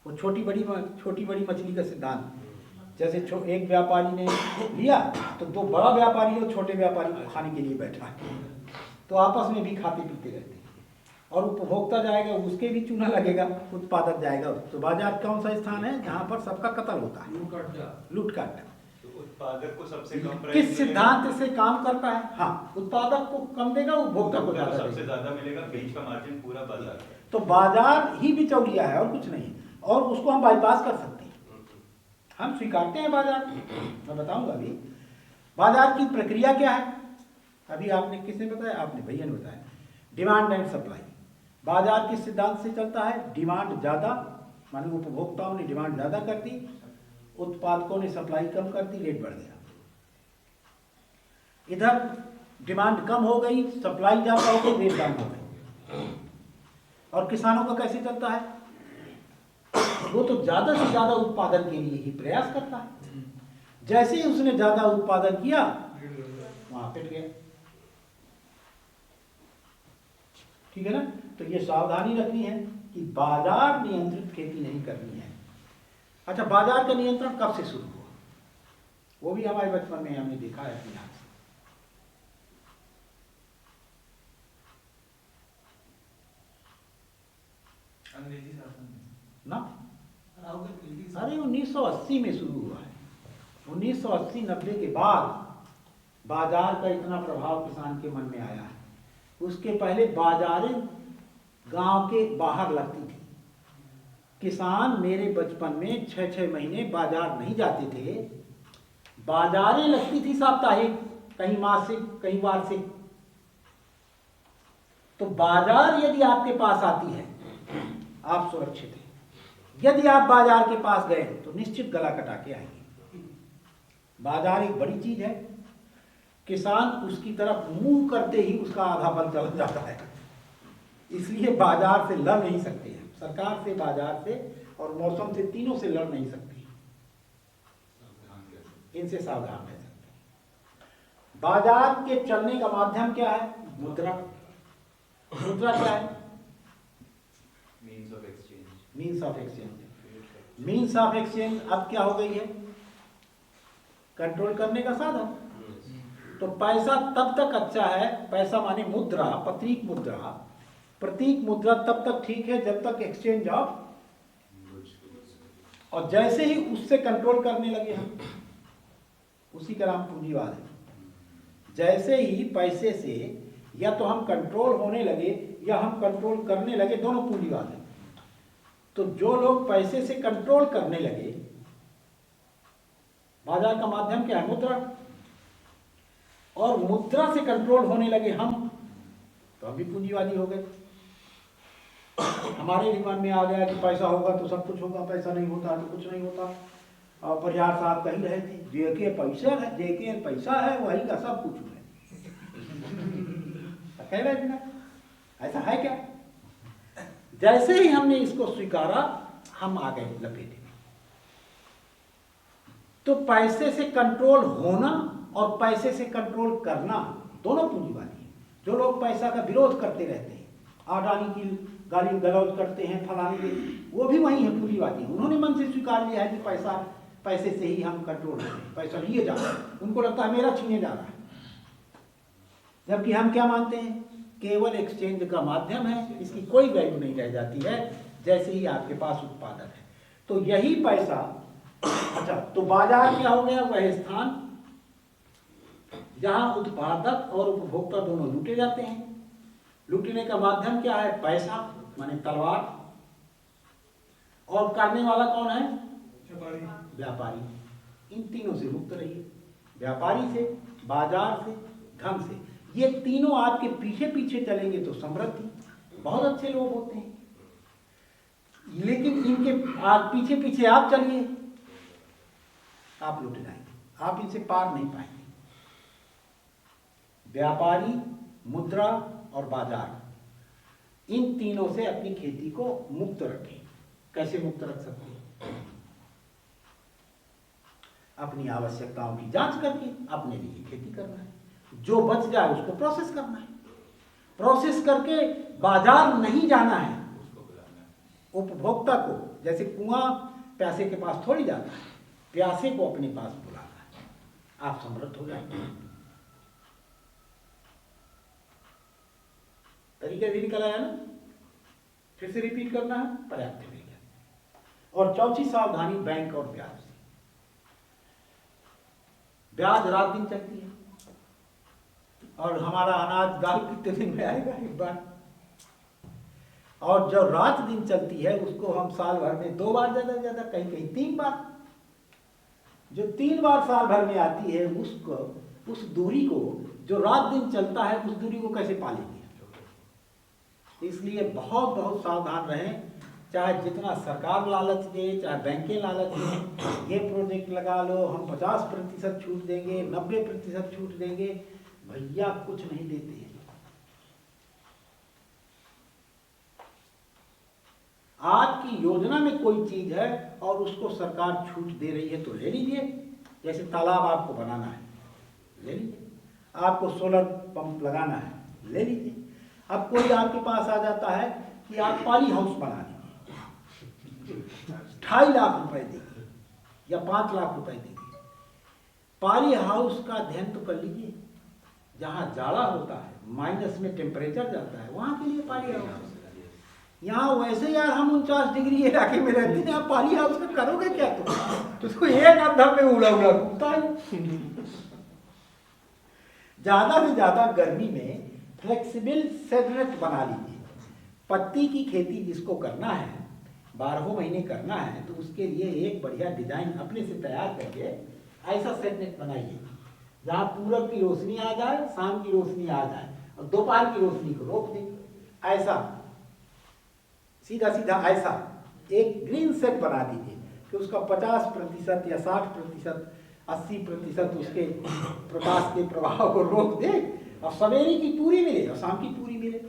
वो छोटी बड़ी मछली का सिद्धांत, जैसे एक व्यापारी ने लिया तो 2 बड़ा व्यापारी और छोटे व्यापारी को खाने के लिए बैठा है, तो आपस में भी खाते पीते रहते हैं, और उपभोक्ता जाएगा उसके भी चूना लगेगा, उत्पादक जाएगा। तो बाजार कौन सा स्थान है जहां पर सबका कत्ल होता है, लूटकाट। तो उत्पादक को सबसे कम प्राइस किस सिद्धांत से काम करता है? हाँ, उत्पादक को कम देगा, उपभोक्ता को ज्यादा सबसे देगा, ज्यादा मिलेगा, बीच का मार्जिन पूरा बाजार का। तो बाजार ही बिचौलिया है और कुछ नहीं, और उसको हम बाईपास कर सकते हैं, हम स्वीकारते हैं बाजार। मैं बताऊंगा अभी बाजार की प्रक्रिया क्या है। अभी आपने किसने बताया? आपने भैया ने बताया। Demand and supply. बाजार किस सिद्धांत से चलता है? डिमांड ज़्यादा, माने उपभोक्ताओं ने डिमांड ज़्यादा कर दी, उत्पादकों ने सप्लाई कम कर दी, रेट बढ़ गया। इधर डिमांड कम हो गई, सप्लाई ज़्यादा हो गई, रेट डाउन हो गई। और किसानों का कैसे चलता है? वो तो ज़्यादा से ज़्यादा उत्पादन के लिए ही प्रयास करता है, जैसे ही उसने ज़्यादा उत्पादन किया वहाँ पिट गया। ठीक है ना। तो ये सावधानी रखनी है कि बाजार नियंत्रित खेती नहीं करनी है। अच्छा, बाजार का नियंत्रण कब से शुरू हुआ? वो भी हमारे बचपन में हमने देखा है अपनी आंख से। अंग्रेजी शासन ना, अरे 1980 में शुरू हुआ है। 1980-90 के बाद बाजार का इतना प्रभाव किसान के मन में आया है। उसके पहले बाजारें गांव के बाहर लगती थी। किसान मेरे बचपन में 6-6 महीने बाजार नहीं जाते थे। बाजारें लगती थी साप्ताहिक, कहीं मासिक, कहीं वार्षिक। तो बाजार यदि आपके पास आती है, आप सुरक्षित हैं। यदि आप बाजार के पास गए तो निश्चित गला कटा के आएंगे। बाजार एक बड़ी चीज है, किसान उसकी तरफ मुंह करते ही उसका आधा बल चला जाता है। इसलिए बाजार से लड़ नहीं सकते हैं, सरकार से, बाजार से और मौसम से, तीनों से लड़ नहीं सकती। इनसे सावधान रह सकते हैं। बाजार के चलने का माध्यम क्या है? मुद्रा। मुद्रा क्या है? Means of exchange. Means of exchange. Means of exchange अब क्या हो गई है? कंट्रोल करने का साधन। तो पैसा तब तक अच्छा है, पैसा माने मुद्रा, प्रतीक मुद्रा, प्रतीक मुद्रा तब तक ठीक है जब तक एक्सचेंज ऑफ, और जैसे ही उससे कंट्रोल करने लगे हम, उसी का नाम पूंजीवाद है। जैसे ही पैसे से या तो हम कंट्रोल होने लगे या हम कंट्रोल करने लगे, दोनों पूंजीवाद है। तो जो लोग पैसे से कंट्रोल करने लगे, बाजार का माध्यम क्या है? मुद्रा। और मुद्रा से कंट्रोल होने लगे हम, तो हम भी पूंजीवादी हो गए। हमारे दिमाग में आ गया कि पैसा होगा तो सब कुछ होगा, पैसा नहीं होता तो कुछ नहीं होता। और प्रयास साहब कही रहे थे, जेके पैसा है, जेके पैसा है वही का सब कुछ है। कह रहे थे ना, ऐसा है क्या? जैसे ही हमने इसको स्वीकारा, हम आ गए लपेटे में। तो पैसे से कंट्रोल होना और पैसे से कंट्रोल करना दोनों पूंजीवादी हैं। जो लोग पैसा का विरोध करते रहते हैं, अडानी की गाली गलौज करते हैं, फलाने के, वो भी वही है पूंजीवादी। उन्होंने मन से स्वीकार लिया है कि पैसे से ही हम कंट्रोल करें, पैसा लिए जा रहा है, उनको लगता है मेरा छीने जा रहा है। जबकि हम क्या मानते हैं? केवल एक्सचेंज का माध्यम है, इसकी कोई वैल्यू नहीं रह जाती है जैसे ही आपके पास उत्पादन है। तो यही पैसा, अच्छा, तो बाजार क्या हो गया? वह स्थान जहां उत्पादक और उपभोक्ता दोनों लूटे जाते हैं। लूटने का माध्यम क्या है? पैसा माने तलवार। और करने वाला कौन है? व्यापारी। इन तीनों से मुक्त रहिए, व्यापारी से, बाजार से, धन से। ये तीनों आपके पीछे पीछे चलेंगे तो समृद्धि। बहुत अच्छे लोग होते हैं, लेकिन इनके पीछे पीछे आप चलिए, आप लुट जाएंगे, आप इनसे पार नहीं पाएंगे। व्यापारी, मुद्रा और बाजार, इन तीनों से अपनी खेती को मुक्त रखें। कैसे मुक्त रख सकते हैं? अपनी आवश्यकताओं की जांच करके अपने लिए खेती करना है, जो बच जाए उसको प्रोसेस करना है, प्रोसेस करके बाजार नहीं जाना है। उपभोक्ता को, जैसे कुआं प्यासे के पास थोड़ी जाता है, प्यासे को अपने पास बुलाना है, आप समृद्ध हो जाएंगे। तरीका भी निकल आया ना? फिर से रिपीट करना है, पर्याप्त तरीका। और चौथी सावधानी बैंक और ब्याज। ब्याज रात दिन चलती है, और हमारा अनाज दाल कितने दिन में आएगा? एक बार। और जो रात दिन चलती है उसको हम साल भर में 2 बार, ज्यादा ज्यादा कहीं कहीं 3 बार, जो 3 बार साल भर में आती है, उसको, उस दूरी को, जो रात दिन चलता है, उस दूरी को कैसे पालेंगे? इसलिए बहुत बहुत सावधान रहें। चाहे जितना सरकार लालच दे, चाहे बैंकें लालच दें, ये प्रोजेक्ट लगा लो, हम 50% छूट देंगे, 90% छूट देंगे, भैया कुछ नहीं देते हैं। आपकी योजना में कोई चीज है और उसको सरकार छूट दे रही है तो ले लीजिए। जैसे तालाब आपको बनाना है, ले लीजिए। आपको सोलर पंप लगाना है, ले लीजिए। अब कोई आपके पास आ जाता है कि आप पॉली हाउस बना लीजिए, 2.5 लाख रुपए देंगे या 5 लाख रुपए देंगे। पॉली हाउस का अध्ययन तो कर लीजिए, जहाँ जाड़ा होता है, माइनस में टेम्परेचर जाता है, वहाँ के लिए पॉली हाउस। यहाँ वैसे यार हम 49 डिग्री इलाके में रहते हैं, आप पॉली हाउस में करोगे क्या? तो एक अंदर में उड़ा उड़ा घूमता है। ज्यादा से ज्यादा गर्मी में फ्लेक्सिबल सेडनेट बना लीजिए। पत्ती की खेती जिसको करना है, 12 महीने करना है, तो उसके लिए एक बढ़िया डिजाइन अपने से तैयार करके ऐसा सेडनेट बनाइए जहाँ पूरब की रोशनी आ जाए, शाम की रोशनी आ जाए, और दोपहर की रोशनी को रोक दें। ऐसा सीधा सीधा ऐसा एक ग्रीन सेट बना दीजिए कि उसका 50% या 60%, 80% उसके प्रकाश के प्रभाव को रोक दे, और सवेरे की पूरी मिले और शाम की पूरी मिले।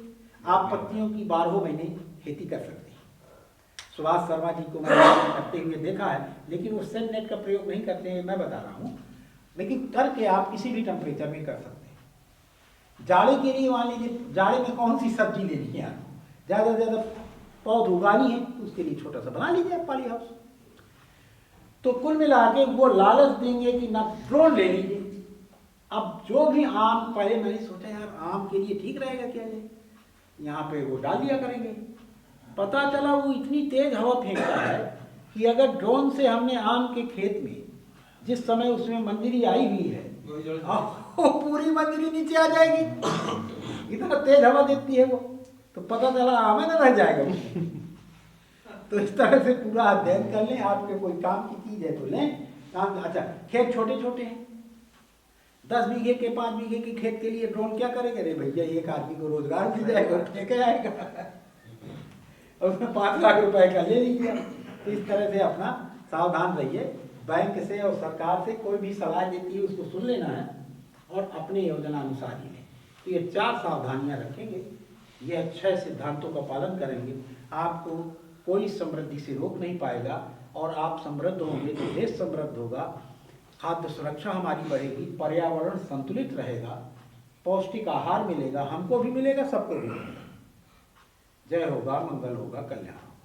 आप पत्तियों की 12 महीने खेती कर सकते हैं। सुभाष शर्मा जी को मैंने करते हुए देखा है, लेकिन वो सेट नेट का प्रयोग नहीं करते हैं, मैं बता रहा हूँ। लेकिन करके आप किसी भी टेम्परेचर में कर सकते हैं। जाड़े के लिए मान लीजिए, जाड़े में कौन सी सब्जी लेनी है आपको, ज़्यादा से ज़्यादा पौध उगानी है, तो उसके लिए छोटा सा बना लीजिए आप पॉली हाउस। तो कुल मिला के वो लालच देंगे कि ना ड्रोन ले लीजिए। अब जो भी आम, पहले मैंने सोचा यार आम के लिए ठीक रहेगा क्या ये, यहाँ पे वो डाल दिया करेंगे। पता चला वो इतनी तेज हवा फेंकता है कि अगर ड्रोन से हमने आम के खेत में जिस समय उसमें मंजरी आई हुई है वो पूरी मंजरी नीचे आ जाएगी, इतना तेज हवा देती है वो, तो पता चला आम ही ना रह जाएगा वो। तो इस तरह से पूरा अध्ययन कर लें, आपके कोई काम की चीज है तो लें काम। अच्छा, खेत छोटे छोटे हैं, 10 बीघे के 5 बीघे के खेत के लिए ड्रोन क्या करेंगे? अरे भैया एक आदमी को रोजगार मिल जाएगा, ठेके आएगा और उसमें 5 लाख रुपए का ले लीजिए। तो इस तरह से अपना सावधान रहिए, बैंक से और सरकार से कोई भी सलाह देती है उसको सुन लेना है और अपने योजना अनुसार ही लें। तो ये 4 सावधानियां रखेंगे, यह 6 सिद्धांतों का पालन करेंगे, आपको कोई समृद्धि से रोक नहीं पाएगा और आप समृद्ध होंगे तो देश समृद्ध होगा, खाद्य सुरक्षा हमारी बढ़ेगी, पर्यावरण संतुलित रहेगा, पौष्टिक आहार मिलेगा, हमको भी मिलेगा, सबको भी मिलेगा। जय होगा, मंगल होगा, कल्याण होगा।